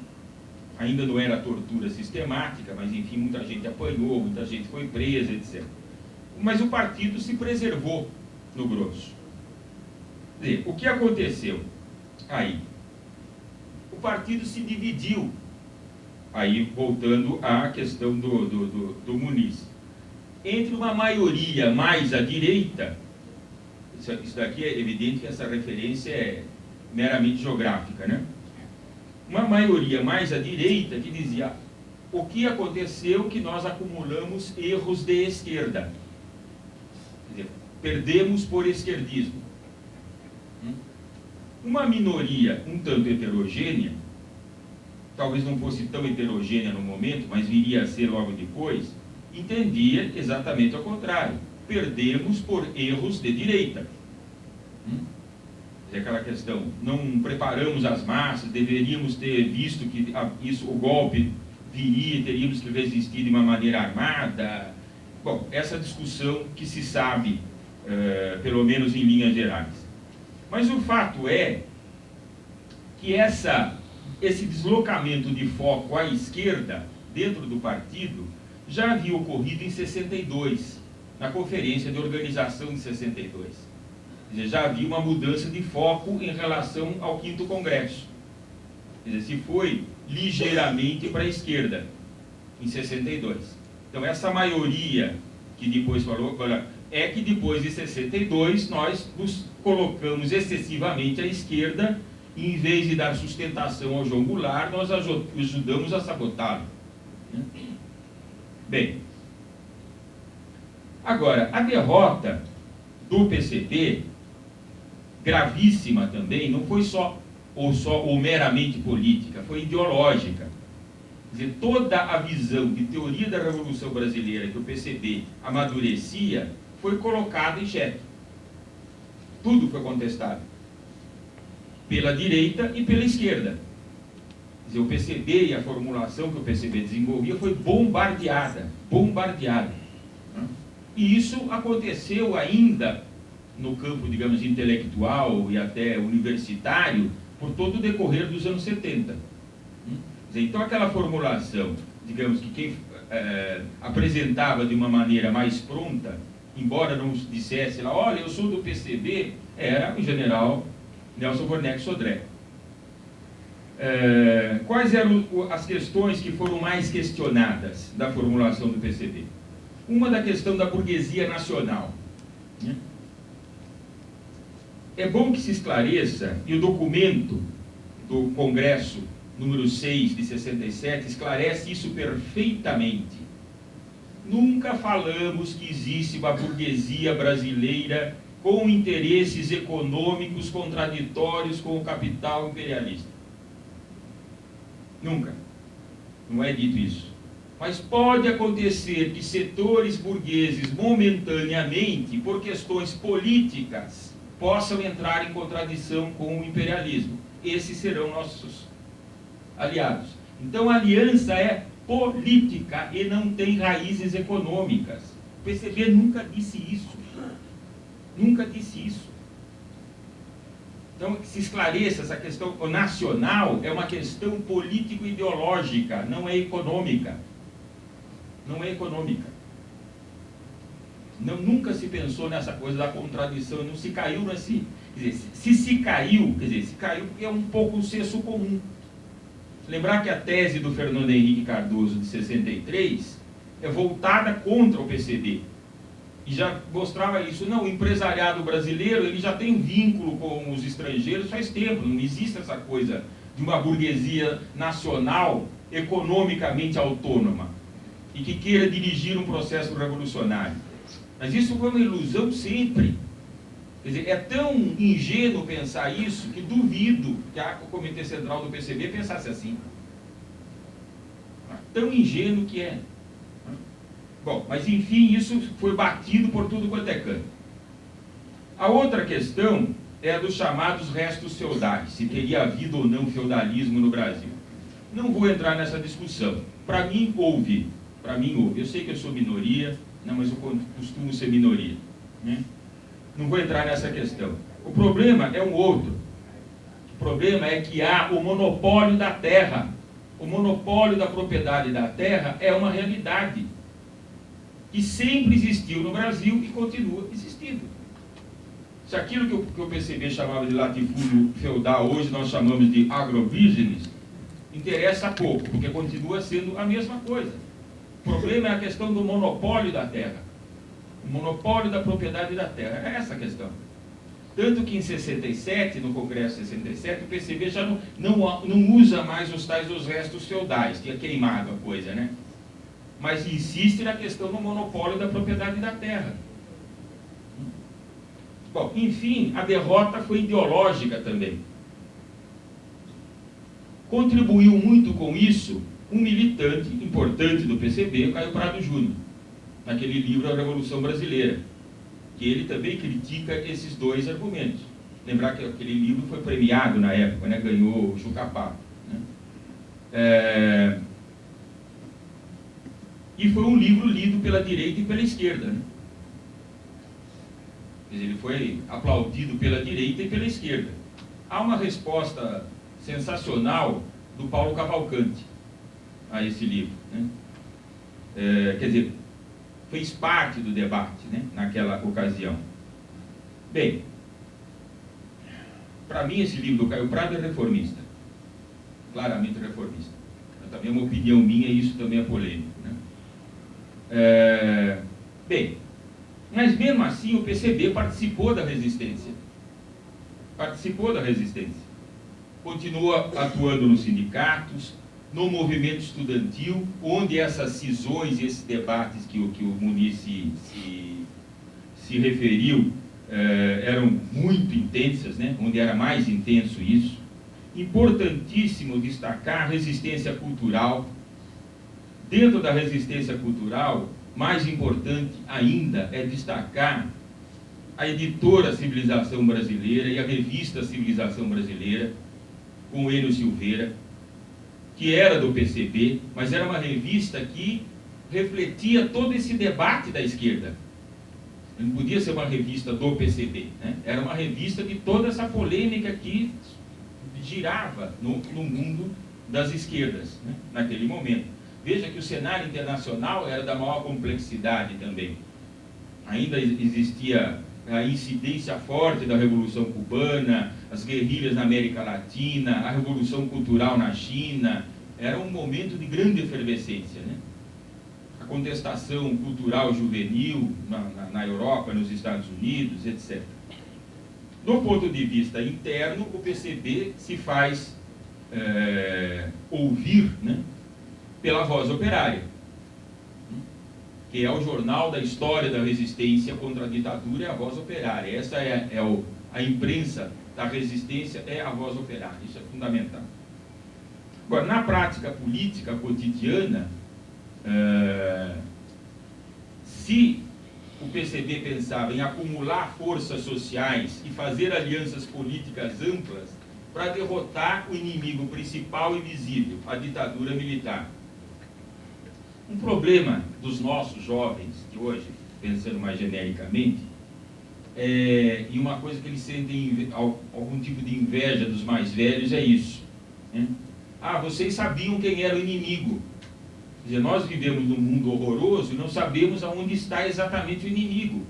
Ainda não era tortura sistemática, mas enfim, muita gente apanhou, muita gente foi presa, etc. Mas o partido se preservou no grosso. Quer dizer, o que aconteceu aí? O partido se dividiu, aí voltando à questão do Muniz, entre uma maioria mais à direita. Isso daqui é evidente que essa referência é meramente geográfica, né? Uma maioria mais à direita que dizia: o que aconteceu que nós acumulamos erros de esquerda, quer dizer, perdemos por esquerdismo. Uma minoria um tanto heterogênea, talvez não fosse tão heterogênea no momento, mas viria a ser logo depois, entendia exatamente ao contrário: perdemos por erros de direita. Aquela questão, não preparamos as massas, deveríamos ter visto que o golpe viria, teríamos que resistir de uma maneira armada. Bom, essa discussão que se sabe, pelo menos em linhas gerais. Mas o fato é que esse deslocamento de foco à esquerda, dentro do partido, já havia ocorrido em 62, na Conferência de Organização de 62. Quer dizer, já havia uma mudança de foco em relação ao 5º Congresso. Quer dizer, se foi ligeiramente para a esquerda, em 62. Então, essa maioria que depois falou, é que depois de 62 nós nos colocamos excessivamente à esquerda, e em vez de dar sustentação ao João Goulart, nós ajudamos a sabotá-lo. Bem, agora, a derrota do PCB, gravíssima também, não foi só ou meramente política, foi ideológica. Quer dizer, toda a visão de teoria da Revolução Brasileira que o PCB amadurecia foi colocada em xeque. Tudo foi contestado, pela direita e pela esquerda. Quer dizer, o PCB e a formulação que o PCB desenvolvia foi bombardeada. E isso aconteceu ainda no campo, digamos, intelectual e até universitário, por todo o decorrer dos anos 70. Então, aquela formulação, digamos, que quem apresentava de uma maneira mais pronta, embora não dissesse lá: olha, eu sou do PCB, era o general Nelson Werneck Sodré. Quais eram as questões que foram mais questionadas da formulação do PCB? Uma da questão da burguesia nacional. É bom que se esclareça, e o documento do Congresso número 6 de 67 esclarece isso perfeitamente. Nunca falamos que existe uma burguesia brasileira com interesses econômicos contraditórios com o capital imperialista. Nunca. Não é dito isso. Mas pode acontecer que setores burgueses, momentaneamente, por questões políticas, possam entrar em contradição com o imperialismo. Esses serão nossos aliados. Então a aliança é política e não tem raízes econômicas. O PCB nunca disse isso. Nunca disse isso. Então, se esclareça essa questão nacional, é uma questão político-ideológica, não é econômica. Não é econômica. Não, nunca se pensou nessa coisa da contradição, não se caiu nesse... Quer dizer, se caiu porque é um pouco o senso comum. Lembrar que a tese do Fernando Henrique Cardoso, de 63, é voltada contra o PCB. E já mostrava isso. Não, o empresariado brasileiro ele já tem vínculo com os estrangeiros faz tempo. Não existe essa coisa de uma burguesia nacional economicamente autônoma e que queira dirigir um processo revolucionário. Mas isso foi uma ilusão sempre. Quer dizer, é tão ingênuo pensar isso que duvido que o Comitê Central do PCB pensasse assim. Tão ingênuo que é. Bom, mas enfim, isso foi batido por tudo quanto é canto. A outra questão é a dos chamados restos feudais, se teria havido ou não feudalismo no Brasil. Não vou entrar nessa discussão. Para mim, houve. Para mim, houve. Eu sei que eu sou minoria, não, mas eu costumo ser minoria. Né? Não vou entrar nessa questão. O problema é um outro. O problema é que há o monopólio da terra. O monopólio da propriedade da terra é uma realidade que sempre existiu no Brasil e continua existindo. Se aquilo que o PCB chamava de latifúndio feudal, hoje nós chamamos de agrobusiness, interessa pouco, porque continua sendo a mesma coisa. O problema é a questão do monopólio da terra. O monopólio da propriedade da terra. É essa a questão. Tanto que em 67, no Congresso 67, o PCB já não usa mais os restos feudais, tinha queimado a coisa, né? Mas insiste na questão do monopólio da propriedade da terra. Bom, enfim, a derrota foi ideológica também. Contribuiu muito com isso um militante importante do PCB, Caio Prado Júnior, naquele livro A Revolução Brasileira, que ele também critica esses dois argumentos. Lembrar que aquele livro foi premiado na época, né? Ganhou o Juca Pato. Né? E foi um livro lido pela direita e pela esquerda. Né? Quer dizer, ele foi aplaudido pela direita e pela esquerda. Há uma resposta sensacional do Paulo Cavalcanti a esse livro. Né? Quer dizer, fez parte do debate, né, naquela ocasião. Bem, para mim esse livro do Caio Prado é reformista. Claramente reformista. Também é uma opinião minha e isso também é polêmico. Né? Bem, mas mesmo assim o PCB participou da resistência. Participou da resistência. Continua atuando nos sindicatos, no movimento estudantil, onde essas cisões e esses debates que o Muniz se referiu eram muito intensas, né? Onde era mais intenso isso. Importantíssimo destacar a resistência cultural. Dentro da resistência cultural, mais importante ainda é destacar a editora Civilização Brasileira e a revista Civilização Brasileira, com o Enio Silveira, que era do PCB, mas era uma revista que refletia todo esse debate da esquerda. Não podia ser uma revista do PCB, né? Era uma revista de toda essa polêmica que girava no mundo das esquerdas, né? Naquele momento. Veja que o cenário internacional era da maior complexidade também. Ainda existia a incidência forte da Revolução Cubana, as guerrilhas na América Latina, a Revolução Cultural na China. Era um momento de grande efervescência, né? A contestação cultural juvenil na Europa, nos Estados Unidos, etc. Do ponto de vista interno, o PCB se faz ouvir, né, pela Voz Operária, que é o jornal da história da resistência contra a ditadura, é a Voz Operária. Essa a imprensa da resistência, é a Voz Operária. Isso é fundamental. Agora, na prática política cotidiana, se o PCB pensava em acumular forças sociais e fazer alianças políticas amplas para derrotar o inimigo principal e visível, a ditadura militar. Um problema dos nossos jovens de hoje, pensando mais genericamente, e uma coisa que eles sentem algum tipo de inveja dos mais velhos é isso, né? Ah, vocês sabiam quem era o inimigo. Quer dizer, nós vivemos num mundo horroroso e não sabemos aonde está exatamente o inimigo.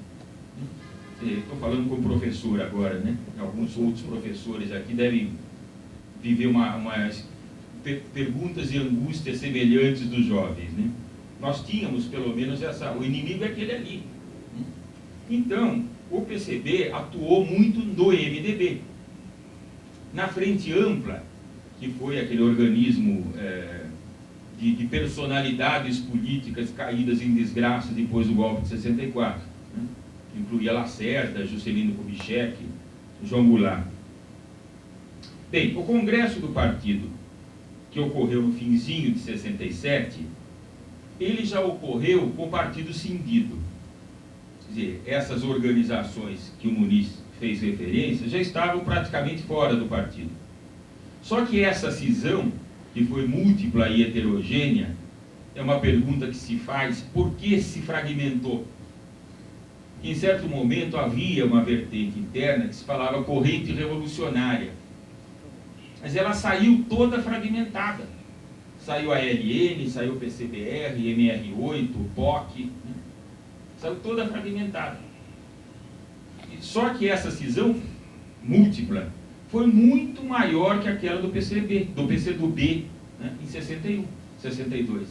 Estou falando com o professor agora, né? Alguns outros professores aqui devem viver perguntas e angústias semelhantes dos jovens, né? Nós tínhamos, pelo menos, o inimigo é aquele ali. Então, o PCB atuou muito no MDB. Na Frente Ampla, que foi aquele organismo de personalidades políticas caídas em desgraça depois do golpe de 64, né? Incluía Lacerda, Juscelino Kubitschek, João Goulart. Bem, o congresso do partido, que ocorreu no finzinho de 67, ele já ocorreu com o partido cindido. Quer dizer, essas organizações que o Muniz fez referência já estavam praticamente fora do partido. Só que essa cisão, que foi múltipla e heterogênea, é uma pergunta que se faz: por que se fragmentou? Em certo momento havia uma vertente interna que se falava corrente revolucionária, mas ela saiu toda fragmentada. Saiu a LN, saiu o PCBR, MR8, o POC, né? Saiu toda fragmentada. Só que essa cisão múltipla foi muito maior que aquela do PCdoB, né, em 61, 62.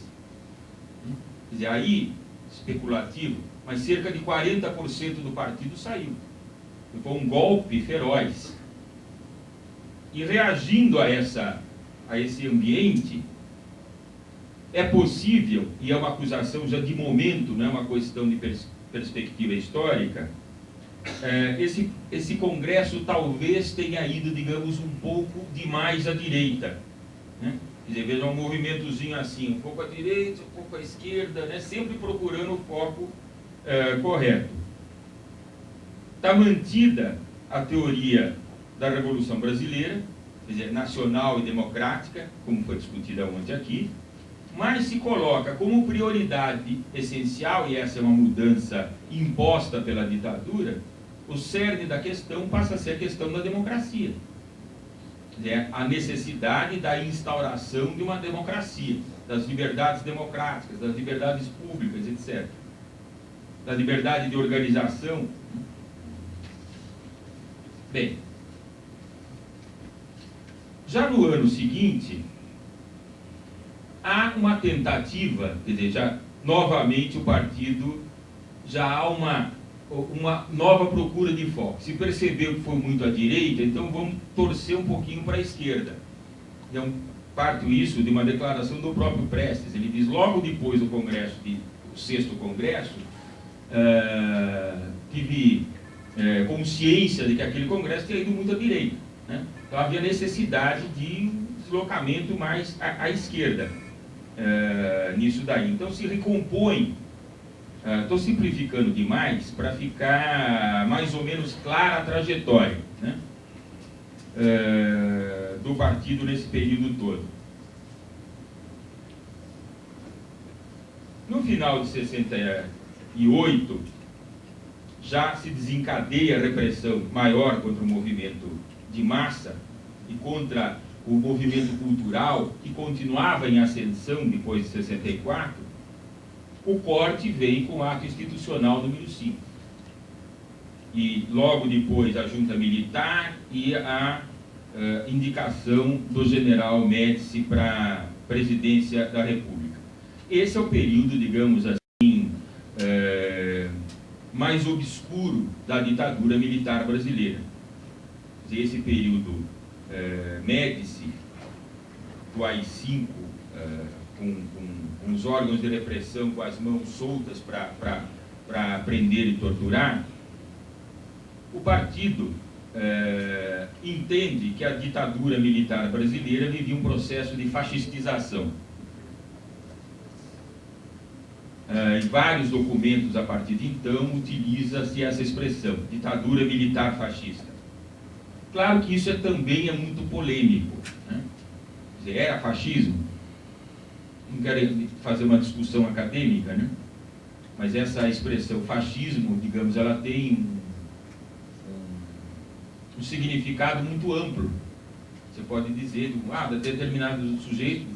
Quer dizer, aí, especulativo, mas cerca de 40% do partido saiu. Foi um golpe feroz. E reagindo a esse ambiente, é possível, e é uma acusação já de momento, não é uma questão de perspectiva histórica, esse congresso talvez tenha ido, digamos, um pouco demais à direita, né? Quer dizer, veja um movimentozinho assim, um pouco à direita, um pouco à esquerda, né? Sempre procurando o foco correto. Está mantida a teoria da Revolução Brasileira, quer dizer, nacional e democrática, como foi discutida ontem aqui, mas se coloca como prioridade essencial, e essa é uma mudança imposta pela ditadura, o cerne da questão passa a ser a questão da democracia. A necessidade da instauração de uma democracia, das liberdades democráticas, das liberdades públicas, etc. Da liberdade de organização. Bem, já no ano seguinte, há uma tentativa, quer dizer, já novamente o partido, já há uma nova procura de foco. Se percebeu que foi muito à direita, então vamos torcer um pouquinho para a esquerda. Então, parto isso de uma declaração do próprio Prestes. Ele diz, logo depois do congresso, o 6º congresso, tive consciência de que aquele congresso tinha ido muito à direita, né? Então havia necessidade de um deslocamento mais à esquerda nisso daí. Então se recompõe. Estou simplificando demais para ficar mais ou menos clara a trajetória, né, do partido nesse período todo. No final de 68, já se desencadeia a repressão maior contra o movimento de massa e contra o movimento cultural, que continuava em ascensão depois de 64, o corte vem com o ato institucional número 5. e logo depois a junta militar e a indicação do general Médici para a presidência da República. Esse é o período, digamos assim, mais obscuro da ditadura militar brasileira. Esse período Médici, do AI-5, com os órgãos de repressão com as mãos soltas para prender e torturar, o partido entende que a ditadura militar brasileira vivia um processo de fascistização. Em vários documentos a partir de então utiliza-se essa expressão, ditadura militar fascista. Claro que isso também é muito polêmico, né? Quer dizer, era fascismo? Não quero fazer uma discussão acadêmica, né? Mas essa expressão fascismo, digamos, ela tem um significado muito amplo. Você pode dizer, de determinado sujeito,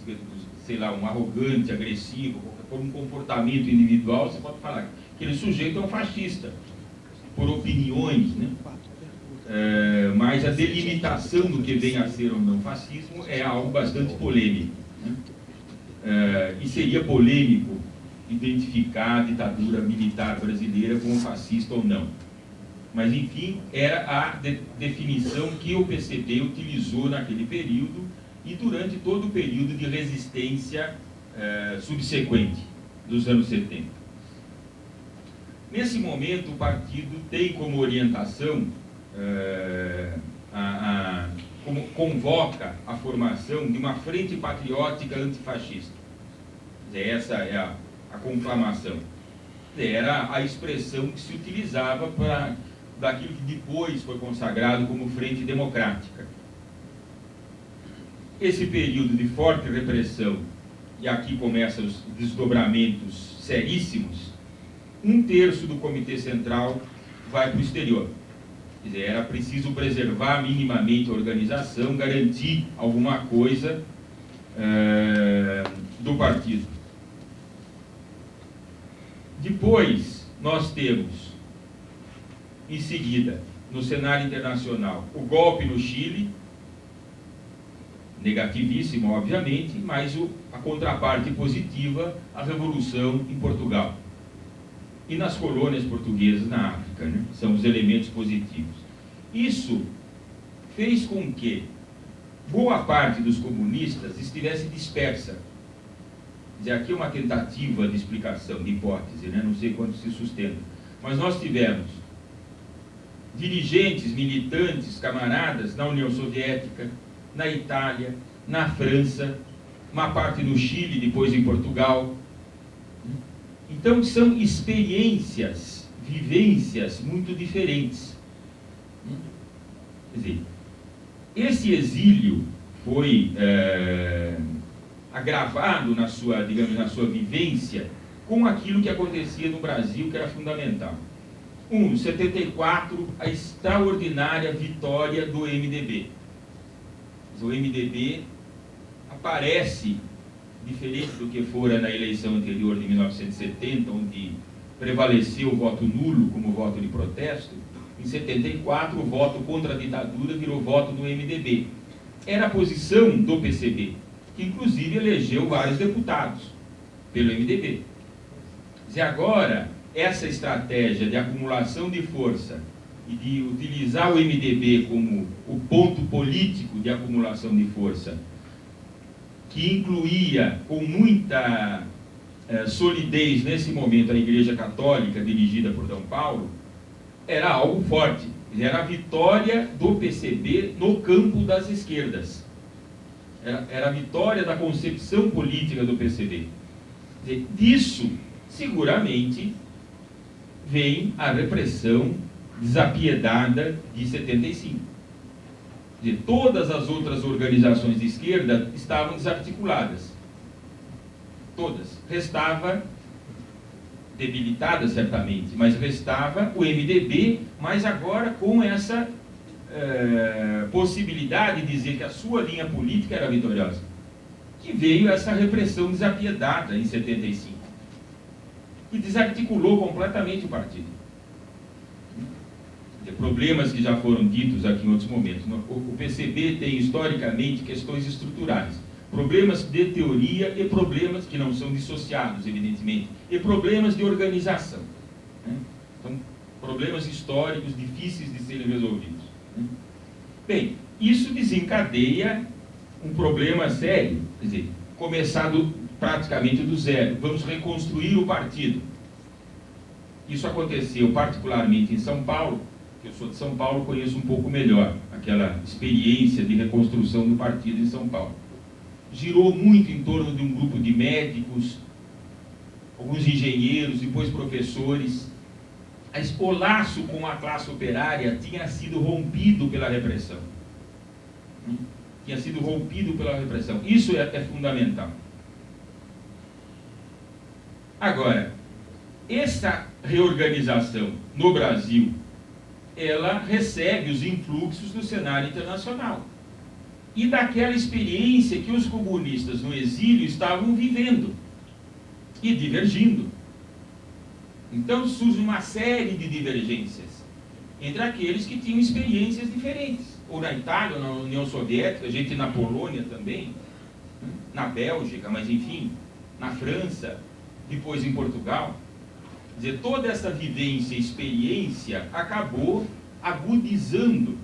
sei lá, um arrogante, agressivo, por um comportamento individual, você pode falar que aquele sujeito é um fascista, por opiniões, né? Mas a delimitação do que vem a ser ou não fascismo é algo bastante polêmico, né? E seria polêmico identificar a ditadura militar brasileira como fascista ou não. Mas, enfim, era a definição que o PCB utilizou naquele período e durante todo o período de resistência subsequente dos anos 70. Nesse momento, o partido tem como orientação, convoca a formação de uma frente patriótica antifascista. Essa é a conclamação. Era a expressão que se utilizava daquilo que depois foi consagrado como Frente Democrática. Esse período de forte repressão, e aqui começam os desdobramentos seríssimos, 1/3 do Comitê Central vai para o exterior. Quer dizer, era preciso preservar minimamente a organização, garantir alguma coisa do partido. Depois, nós temos, em seguida, no cenário internacional, o golpe no Chile, negativíssimo, obviamente, mas a contraparte positiva, a revolução em Portugal. E nas colônias portuguesas na África, né? São os elementos positivos. Isso fez com que boa parte dos comunistas estivesse dispersa. Quer dizer, aqui é uma tentativa de explicação, de hipótese, né? Não sei quanto se sustenta. Mas nós tivemos dirigentes, militantes, camaradas na União Soviética, na Itália, na França, uma parte no Chile, depois em Portugal. Então, são experiências, vivências muito diferentes. Quer dizer, esse exílio foi agravado na sua, digamos, na sua vivência com aquilo que acontecia no Brasil, que era fundamental. Em 74, a extraordinária vitória do MDB. O MDB aparece, diferente do que fora na eleição anterior de 1970, onde prevaleceu o voto nulo como voto de protesto. Em 74, o voto contra a ditadura virou voto do MDB. Era a posição do PCB, que inclusive elegeu vários deputados pelo MDB. E agora, essa estratégia de acumulação de força e de utilizar o MDB como o ponto político de acumulação de força, que incluía com muita solidez nesse momento a Igreja Católica dirigida por D. Paulo, era algo forte. Era a vitória do PCB no campo das esquerdas. Era a vitória da concepção política do PCB. Disso, seguramente, vem a repressão desapiedada de 75. Todas as outras organizações de esquerda estavam desarticuladas. Todas. Restava, debilitada certamente, mas restava o MDB, mas agora com essa possibilidade de dizer que a sua linha política era vitoriosa. Que veio essa repressão desapiedada em 75. Que desarticulou completamente o partido. problemas que já foram ditos aqui em outros momentos. O PCB tem historicamente questões estruturais, problemas de teoria e problemas que não são dissociados, evidentemente, e problemas de organização, né? São problemas históricos difíceis de serem resolvidos, né? Bem, isso desencadeia um problema sério, quer dizer, começado praticamente do zero. Vamos reconstruir o partido. Isso aconteceu particularmente em São Paulo, que eu sou de São Paulo, conheço um pouco melhor aquela experiência de reconstrução do partido em São Paulo. Girou muito em torno de um grupo de médicos, alguns engenheiros, depois professores. O laço com a classe operária tinha sido rompido pela repressão. Tinha sido rompido pela repressão. Isso é fundamental. Agora, essa reorganização no Brasil, ela recebe os influxos do cenário internacional e daquela experiência que os comunistas no exílio estavam vivendo e divergindo. Então surge uma série de divergências entre aqueles que tinham experiências diferentes, ou na Itália, ou na União Soviética, gente na Polônia também, na Bélgica, mas enfim, na França, depois em Portugal. Quer dizer, toda essa vivência e experiência acabou agudizando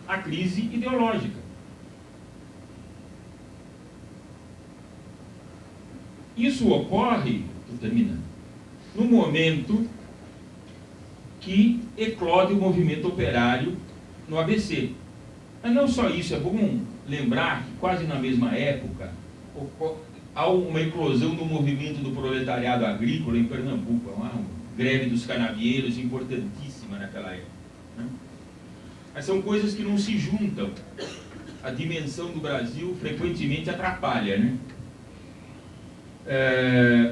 a crise ideológica. Isso ocorre, estou terminando, no momento que eclode o movimento operário no ABC. Mas não só isso, é bom lembrar que quase na mesma época há uma eclosão do movimento do proletariado agrícola em Pernambuco, uma greve dos canavieiros importantíssima naquela época, né? Mas são coisas que não se juntam. A dimensão do Brasil frequentemente atrapalha, né?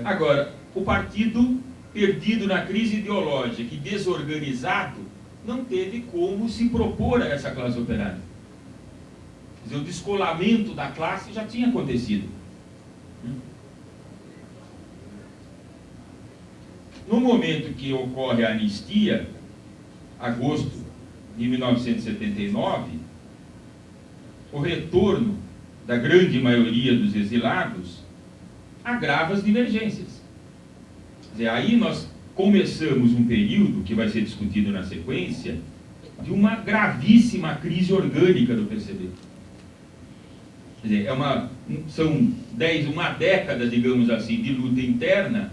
Agora, o partido perdido na crise ideológica e desorganizado não teve como se propor a essa classe operária. Quer dizer, o descolamento da classe já tinha acontecido. No momento que ocorre a anistia, agosto de 1979, o retorno da grande maioria dos exilados agrava as divergências. Quer dizer, aí nós começamos um período, que vai ser discutido na sequência, de uma gravíssima crise orgânica do PCB. Quer dizer, são uma década, digamos assim, de luta interna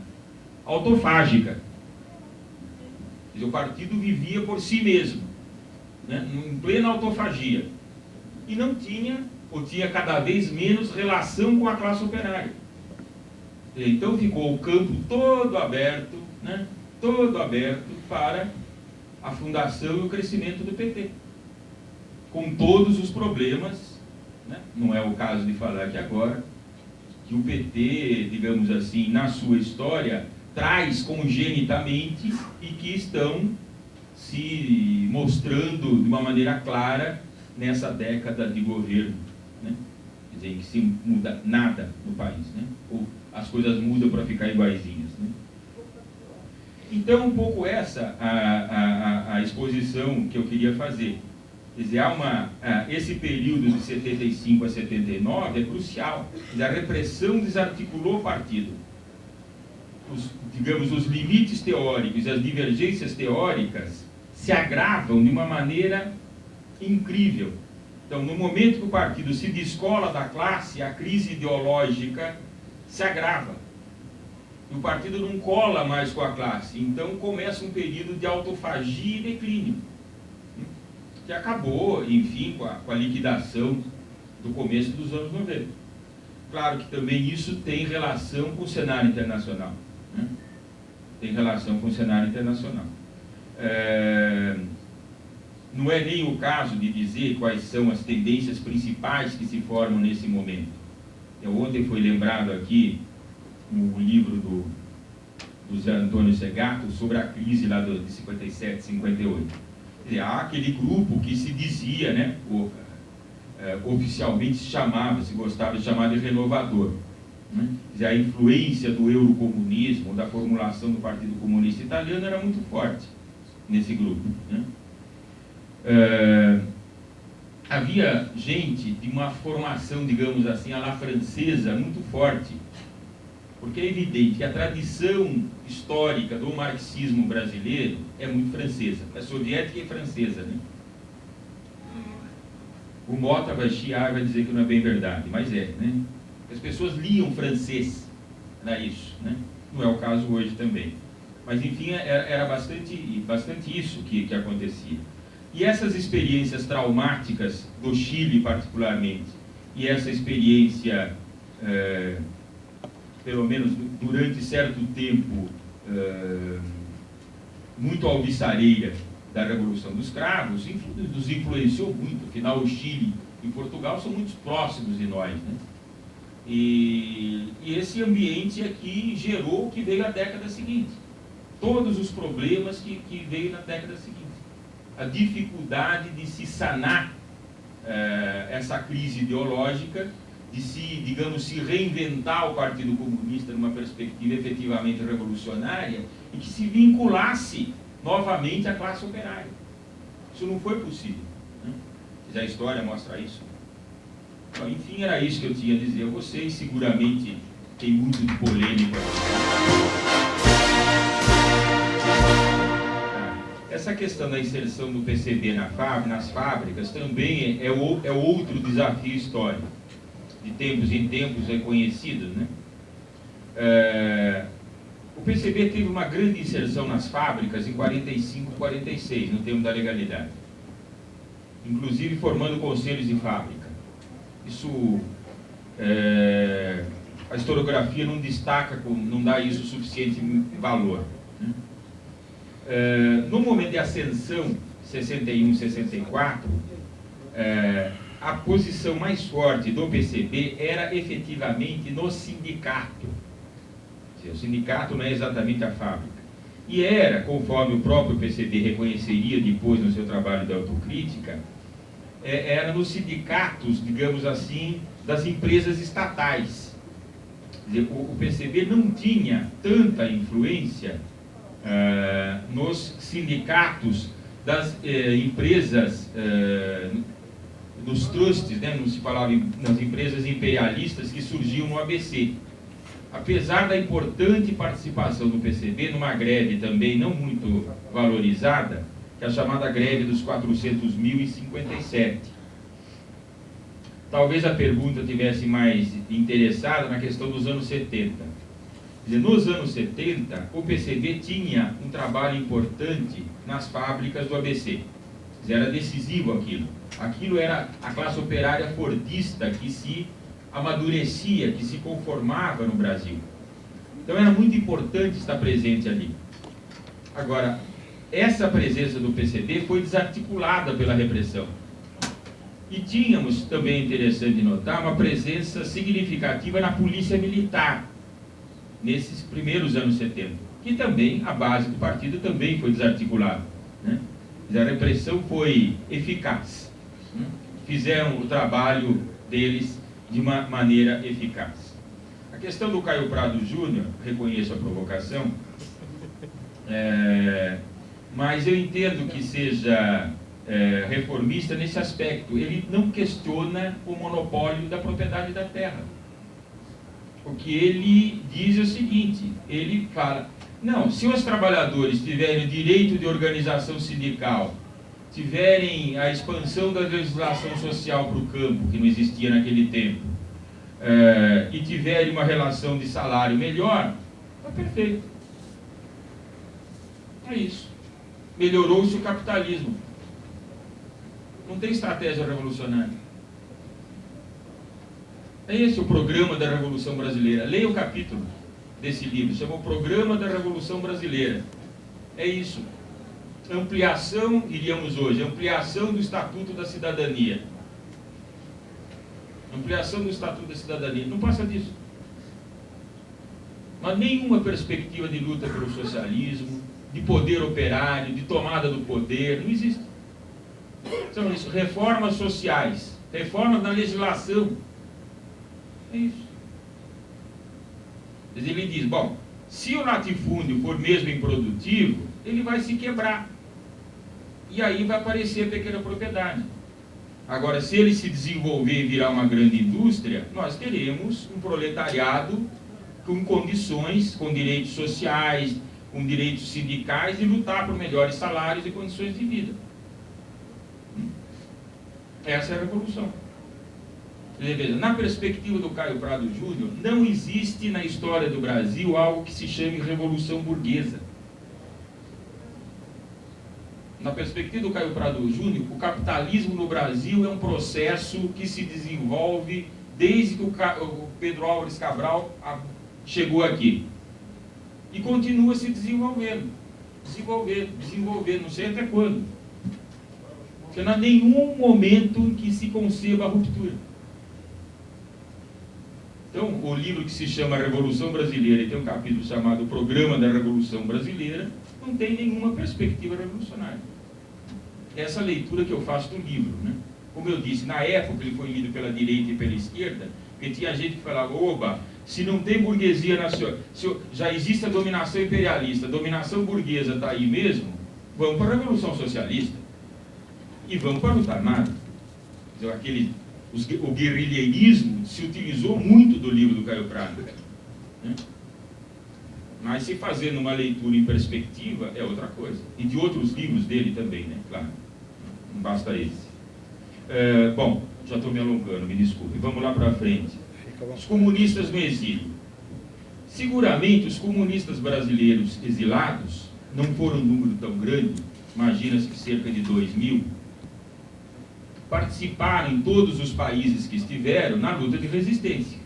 autofágica. Quer dizer, o partido vivia por si mesmo, né, em plena autofagia, e não tinha, ou tinha cada vez menos relação com a classe operária. Então ficou o campo todo aberto, né, todo aberto para a fundação e o crescimento do PT, com todos os problemas, né? Não é o caso de falar aqui agora, que o PT, digamos assim, na sua história, traz congenitamente e que estão se mostrando de uma maneira clara nessa década de governo, né? Quer dizer, que se muda nada no país, né? Ou as coisas mudam para ficar iguaizinhas, né? Então, um pouco essa a exposição que eu queria fazer. Quer dizer, esse período de 75 a 79 é crucial. Quer dizer, a repressão desarticulou o partido. Os limites teóricos e as divergências teóricas se agravam de uma maneira incrível. Então, no momento que o partido se descola da classe, a crise ideológica se agrava. E o partido não cola mais com a classe. Então, começa um período de autofagia e declínio, que acabou, enfim, com a liquidação do começo dos anos 90. Claro que também isso tem relação com o cenário internacional, né? Tem relação com o cenário internacional. Não é nem o caso de dizer quais são as tendências principais que se formam nesse momento. Ontem foi lembrado aqui no livro do Zé Antônio Segato sobre a crise lá de 57, 58. Quer dizer, há aquele grupo que se dizia, né, oficialmente se gostava de chamar de renovador, né? Quer dizer, a influência do eurocomunismo, da formulação do Partido Comunista Italiano era muito forte nesse grupo, né? havia gente de uma formação, digamos assim, à la francesa, muito forte, porque é evidente que a tradição histórica do marxismo brasileiro é muito francesa, é soviética e francesa, né? O Mota vai chiar, vai dizer que não é bem verdade, mas é, né? As pessoas liam francês, era isso, né? Não é o caso hoje também. Mas, enfim, era bastante isso que acontecia. E essas experiências traumáticas do Chile, particularmente, e essa experiência, pelo menos durante certo tempo, muito alvissareira da Revolução dos Cravos, nos influenciou muito. Afinal, o Chile e Portugal são muito próximos de nós, né? E esse ambiente aqui gerou o que veio a década seguinte. Todos os problemas que veio na década seguinte. A dificuldade de se sanar essa crise ideológica, de se reinventar o Partido Comunista numa perspectiva efetivamente revolucionária e que se vinculasse novamente à classe operária. Isso não foi possível, né? Mas a história mostra isso. Então, enfim, era isso que eu tinha a dizer a vocês. Seguramente tem muito de polêmica. Essa questão da inserção do PCB nas fábricas também é outro desafio histórico, de tempos em tempos reconhecido, né? O PCB teve uma grande inserção nas fábricas em 45, 46, no tempo da legalidade, inclusive formando conselhos de fábrica. Isso, a historiografia não destaca, não dá isso suficiente valor, né? No momento de ascensão, 61, 64, a posição mais forte do PCB era efetivamente no sindicato. O sindicato não é exatamente a fábrica. E era, conforme o próprio PCB reconheceria depois no seu trabalho de autocrítica, era nos sindicatos, digamos assim, das empresas estatais. Quer dizer, o PCB não tinha tanta influência nos sindicatos das empresas, nos trusts, né, não se falava nas empresas imperialistas que surgiam no ABC. Apesar da importante participação do PCB numa greve também não muito valorizada, que é a chamada greve dos 400 mil em 57. Talvez a pergunta tivesse mais interessada na questão dos anos 70. Quer dizer, nos anos 70, o PCB tinha um trabalho importante nas fábricas do ABC. Quer dizer, era decisivo aquilo. Aquilo era a classe operária fordista que se amadurecia, que se conformava no Brasil. Então era muito importante estar presente ali. Agora, essa presença do PCB foi desarticulada pela repressão. E tínhamos, também interessante notar, uma presença significativa na polícia militar, nesses primeiros anos 70, que também, a base do partido também foi desarticulada, né? A repressão foi eficaz, né? Fizeram o trabalho deles de uma maneira eficaz. A questão do Caio Prado Júnior, reconheço a provocação, mas eu entendo que seja reformista nesse aspecto. Ele não questiona o monopólio da propriedade da terra. O que ele diz é o seguinte, ele fala, não, se os trabalhadores tiverem o direito de organização sindical, tiverem a expansão da legislação social para o campo, que não existia naquele tempo, e tiverem uma relação de salário melhor, está perfeito. É isso. Melhorou-se o capitalismo. Não tem estratégia revolucionária. É esse o programa da Revolução Brasileira. Leia o capítulo desse livro, chama o Programa da Revolução Brasileira. É isso. Ampliação, diríamos hoje, ampliação do Estatuto da Cidadania. Ampliação do Estatuto da Cidadania. Não passa disso. Não há nenhuma perspectiva de luta pelo socialismo, de poder operário, de tomada do poder. Não existe. São isso. Reformas sociais, reformas na legislação. É isso. Ele diz, bom, se o latifúndio for mesmo improdutivo, ele vai se quebrar. e aí vai aparecer a pequena propriedade. Agora, se ele se desenvolver e virar uma grande indústria, nós teremos um proletariado com condições, com direitos sociais, com direitos sindicais e lutar por melhores salários e condições de vida. Essa é a revolução. Veja, na perspectiva do Caio Prado Júnior, não existe na história do Brasil algo que se chame revolução burguesa. Na perspectiva do Caio Prado Júnior, o capitalismo no Brasil é um processo que se desenvolve desde que o Pedro Álvares Cabral chegou aqui. E continua se desenvolvendo. Desenvolvendo, não sei até quando. Porque não há nenhum momento em que se conceba a ruptura. Então, o livro que se chama Revolução Brasileira, e tem um capítulo chamado Programa da Revolução Brasileira, não tem nenhuma perspectiva revolucionária. Essa leitura que eu faço do livro, né? Como eu disse, na época ele foi lido pela direita e pela esquerda, porque tinha gente que falava, oba, se não tem burguesia nacional, já existe a dominação imperialista, a dominação burguesa está aí mesmo, vamos para a Revolução Socialista e vamos para a luta armada. O guerrilheirismo se utilizou muito do livro do Caio Prado, né? Mas se fazendo uma leitura em perspectiva é outra coisa. E de outros livros dele também, né? Claro. Não basta esse. Bom, já estou me alongando, me desculpe. Vamos lá para frente. Os comunistas no exílio. Seguramente os comunistas brasileiros exilados não foram um número tão grande, imagina-se que cerca de 2.000, participaram em todos os países que estiveram na luta de resistência.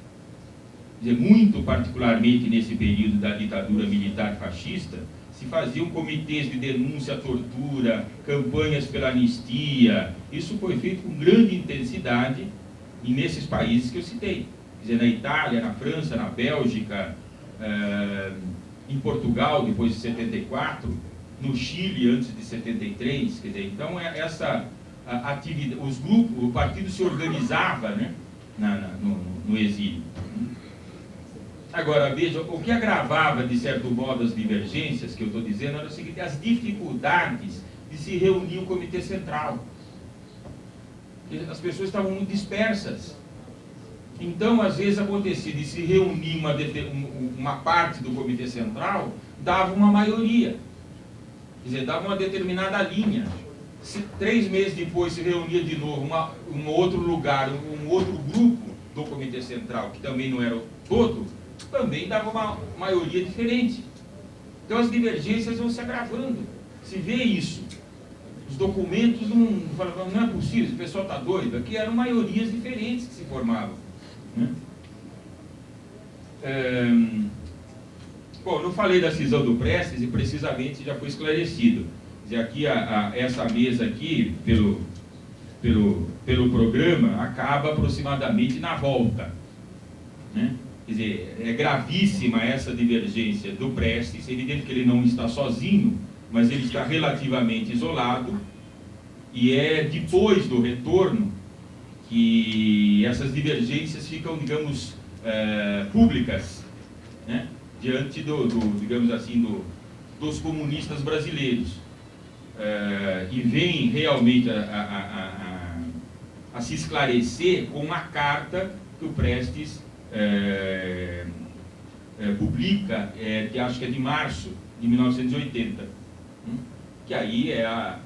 Quer dizer, muito particularmente nesse período da ditadura militar fascista, se faziam comitês de denúncia à tortura, campanhas pela anistia. Isso foi feito com grande intensidade e nesses países que eu citei. Quer dizer, na Itália, na França, na Bélgica, em Portugal, depois de 74, no Chile, antes de 73. Quer dizer, então, essa atividade, os grupos, o partido se organizava, né, no exílio. Agora, veja, o que agravava, de certo modo, as divergências que eu estou dizendo era o seguinte, as dificuldades de se reunir o Comitê Central. As pessoas estavam muito dispersas. Então, às vezes, acontecia de se reunir uma parte do Comitê Central, dava uma maioria. Quer dizer, dava uma determinada linha. Se 3 meses depois se reunia de novo um outro lugar, um outro grupo do Comitê Central, que também não era o todo, também dava uma maioria diferente. Então as divergências vão se agravando. Se vê isso. Os documentos não é possível, o pessoal está doido. Aqui eram maiorias diferentes que se formavam, né? Bom, não falei da cisão do Prestes e precisamente já foi esclarecido. Quer dizer, aqui essa mesa aqui, pelo programa, acaba aproximadamente na volta, né? Quer dizer, é gravíssima essa divergência do Prestes. É evidente que ele não está sozinho, mas ele está relativamente isolado, e é depois do retorno que essas divergências ficam, digamos, públicas, né? Diante digamos assim, dos comunistas brasileiros, e vem realmente a se esclarecer com uma carta que o Prestes publica, que acho que é de março de 1980, que aí a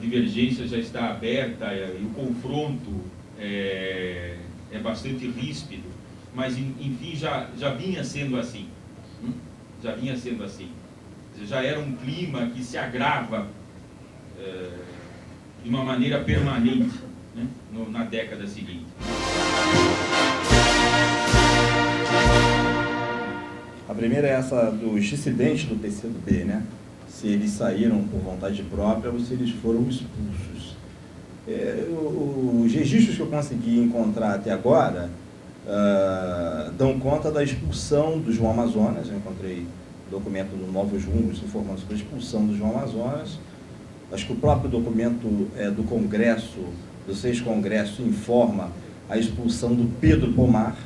divergência já está aberta e o confronto é bastante ríspido, mas enfim já vinha sendo assim, já era um clima que se agrava de uma maneira permanente, né, na década seguinte. A primeira é essa dos dissidentes do PCdoB, né? Se eles saíram por vontade própria ou se eles foram expulsos. Os registros que eu consegui encontrar até agora dão conta da expulsão do João Amazonas. Eu encontrei documento do Novos Rumos informando sobre a expulsão do João Amazonas. Acho que o próprio documento do Congresso, do 6º Congresso, informa a expulsão do Pedro Pomar.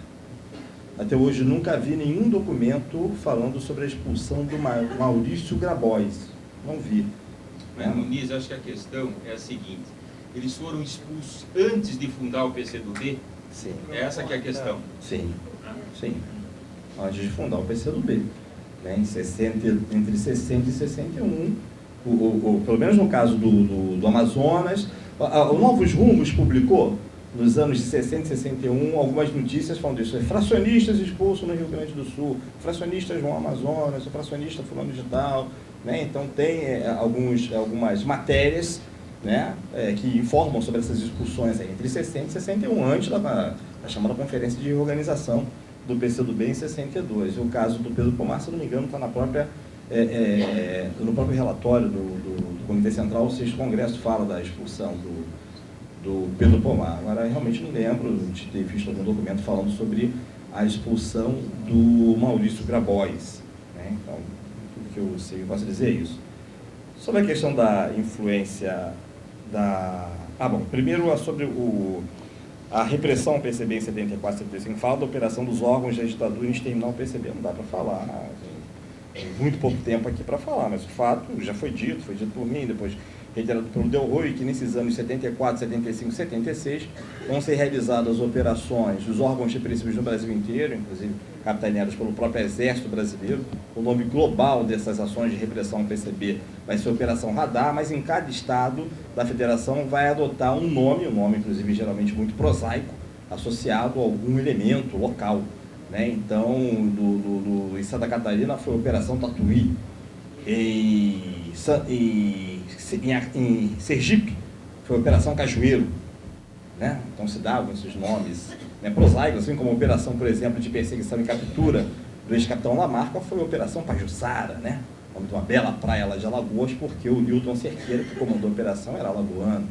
Até hoje nunca vi nenhum documento falando sobre a expulsão do Maurício Grabois. Não vi. Mas, Muniz, acho que a questão é a seguinte: eles foram expulsos antes de fundar o PCdoB? Sim. Essa que é a questão. Sim, sim. Antes de fundar o PCdoB. Né? Entre 60 e 61, pelo menos no caso do Amazonas, o Novos Rumos publicou, nos anos de 60 e 61, algumas notícias falando disso. Fracionistas expulsos no Rio Grande do Sul, fracionistas no Amazonas, o fracionista fulano de tal. Né? Então tem algumas matérias, né, que informam sobre essas expulsões aí, entre 60 e 61, antes da chamada Conferência de Reorganização do PCdoB em 62. E o caso do Pedro Pomar, se não me engano, está no próprio relatório do Comitê Central, o 6º Congresso fala da expulsão do Pedro Pomar. Agora, realmente não lembro de ter visto algum documento falando sobre a expulsão do Maurício Grabois. Né? Então, tudo que eu sei, eu posso dizer é isso. Sobre a questão da influência da... bom, primeiro sobre a repressão ao PCB em 74, 75, fala da operação dos órgãos da ditadura em exterminar o PCB. Não dá para falar, tem muito pouco tempo aqui para falar, mas o fato já foi dito por mim, depois reiterado pelo Del Rey, que nesses anos 74, 75, 76, vão ser realizadas operações dos órgãos repressivos no Brasil inteiro, inclusive capitaneados pelo próprio Exército Brasileiro. O nome global dessas ações de repressão ao PCB vai ser Operação Radar, mas em cada estado da federação vai adotar um nome inclusive geralmente muito prosaico, associado a algum elemento local. Né? Então, em Santa Catarina foi a Operação Tatuí, em Sergipe foi a Operação Cajueiro. Né? Então se davam esses nomes, né, prosaicos, assim como a operação, por exemplo, de perseguição e captura do ex-capitão Lamarca foi a Operação Pajuçara, né? O nome de uma bela praia lá de Alagoas, porque o Newton Cerqueira, que comandou a operação, era alagoano.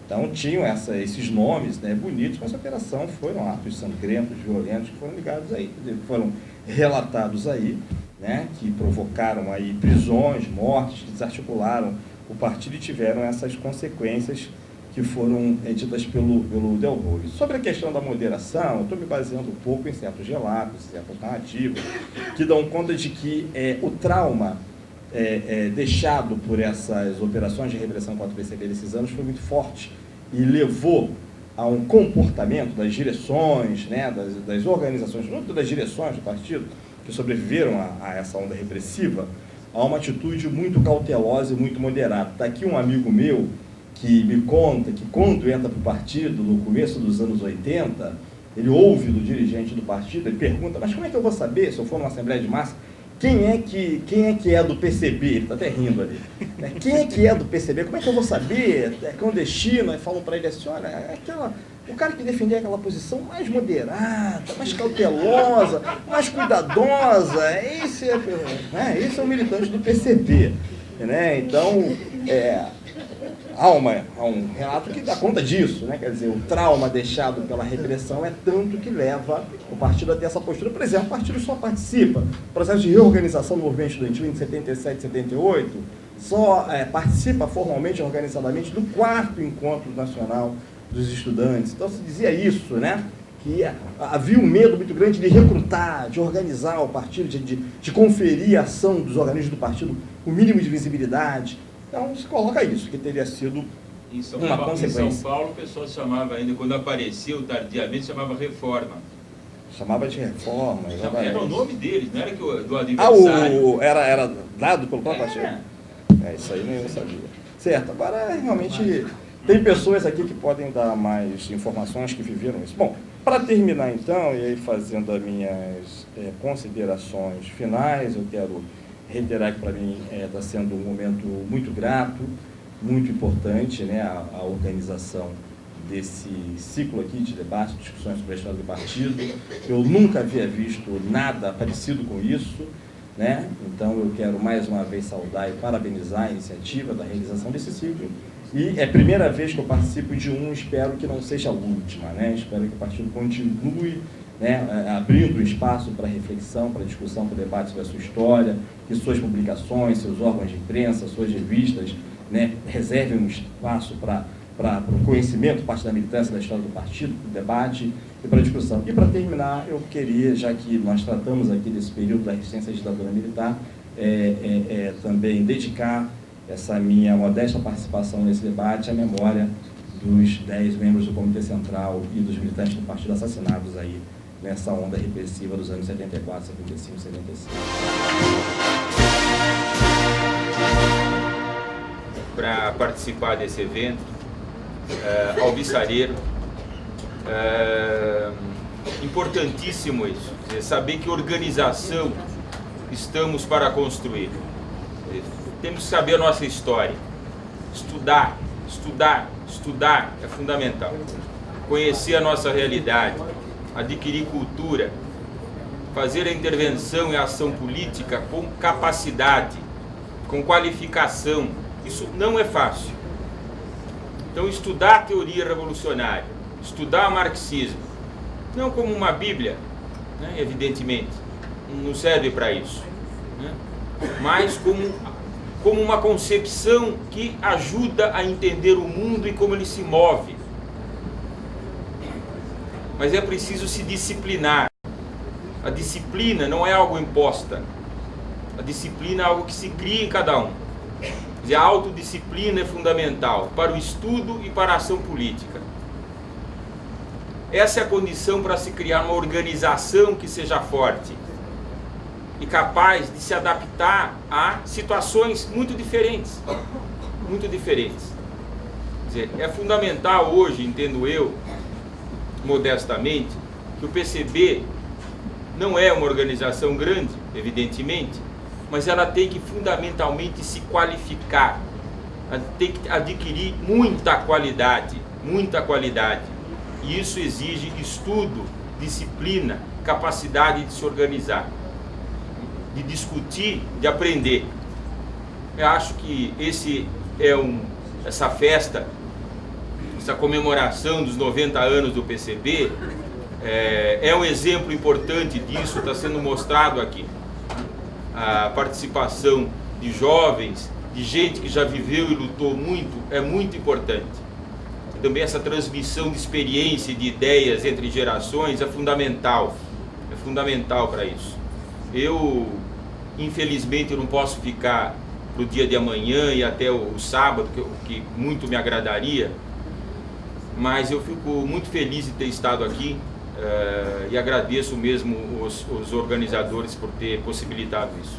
Então tinham esses nomes, né, bonitos, mas a operação foram atos sangrentos, violentos, que foram ligados aí, que foram relatados aí, né, que provocaram aí prisões, mortes, que desarticularam o partido e tiveram essas consequências que foram ditas pelo Del Rey. Sobre a questão da moderação, eu estou me baseando um pouco em certos relatos, certas narrativas, que dão conta de que o trauma deixado por essas operações de repressão contra o PCB desses anos foi muito forte e levou a um comportamento das direções, né, das organizações, não das direções do partido, que sobreviveram a essa onda repressiva, a uma atitude muito cautelosa e muito moderada. Está aqui um amigo meu que me conta que quando entra para o partido, no começo dos anos 80, ele ouve do dirigente do partido, ele pergunta, mas como é que eu vou saber, se eu for numa assembleia de massa, quem é que é do PCB? Ele está até rindo ali. Né? Quem é que é do PCB? Como é que eu vou saber? É clandestino? Aí falam para ele assim, olha, o cara que defendia aquela posição mais moderada, mais cautelosa, mais cuidadosa, esse é o militante do PCB. Né? Então, há um relato que dá conta disso, né? Quer dizer, o trauma deixado pela repressão é tanto que leva o partido a ter essa postura. Por exemplo, o partido só participa do processo de reorganização do movimento estudantil em 77, 78, só participa formalmente, organizadamente, do 4º Encontro Nacional dos Estudantes. Então se dizia isso, né? Que havia um medo muito grande de recrutar, de organizar o partido, de conferir a ação dos organismos do partido o mínimo de visibilidade. Então, se coloca isso, que teria sido uma consequência. Em São Paulo, o pessoal chamava ainda, quando apareceu tardiamente, chamava reforma. Chamava de reforma. Era o nome deles, não era que do adversário. Era dado pelo próprio partido? Isso aí eu sabia. Certo, agora realmente tem pessoas aqui que podem dar mais informações que viveram isso. Bom, para terminar então, e aí fazendo as minhas considerações finais, eu quero reiterar que para mim está sendo um momento muito grato, muito importante, né, a organização desse ciclo aqui de debate, discussões sobre a história do partido. Eu nunca havia visto nada parecido com isso, né? Então eu quero mais uma vez saudar e parabenizar a iniciativa da realização desse ciclo. E é a primeira vez que eu participo de espero que não seja a última, né? Espero que o partido continue, né, abrindo espaço para reflexão, para discussão, para debate sobre a sua história, que suas publicações, seus órgãos de imprensa, suas revistas, né, reservem um espaço para o conhecimento, parte da militância, da história do partido, para o debate e para a discussão. E para terminar, eu queria, já que nós tratamos aqui desse período da resistência à ditadura militar, também dedicar essa minha modesta participação nesse debate à memória dos 10 membros do Comitê Central e dos militantes do partido assassinados aí nessa onda repressiva dos anos 74, 75, 76. Para participar desse evento, alvissareiro, importantíssimo isso, saber que organização estamos para construir. Temos que saber a nossa história, estudar é fundamental, conhecer a nossa realidade, adquirir cultura, fazer a intervenção e a ação política com capacidade, com qualificação. Isso não é fácil. Então, estudar a teoria revolucionária, estudar marxismo, não como uma Bíblia, né, evidentemente, não serve para isso, né, mas como uma concepção que ajuda a entender o mundo e como ele se move. Mas é preciso se disciplinar. A disciplina não é algo imposta. A disciplina é algo que se cria em cada um. Quer dizer, a autodisciplina é fundamental para o estudo e para a ação política. Essa é a condição para se criar uma organização que seja forte e capaz de se adaptar a situações muito diferentes. Muito diferentes. Quer dizer, é fundamental hoje, entendo eu, modestamente, que o PCB não é uma organização grande, evidentemente, mas ela tem que fundamentalmente se qualificar, tem que adquirir muita qualidade, e isso exige estudo, disciplina, capacidade de se organizar, de discutir, de aprender. Eu acho que essa festa, essa comemoração dos 90 anos do PCB é um exemplo importante disso, está sendo mostrado aqui. A participação de jovens, de gente que já viveu e lutou muito, é muito importante. Também essa transmissão de experiência e de ideias entre gerações é fundamental para isso. Infelizmente, eu não posso ficar para o dia de amanhã e até o sábado, que muito me agradaria, mas eu fico muito feliz de ter estado aqui e agradeço mesmo os organizadores por ter possibilitado isso.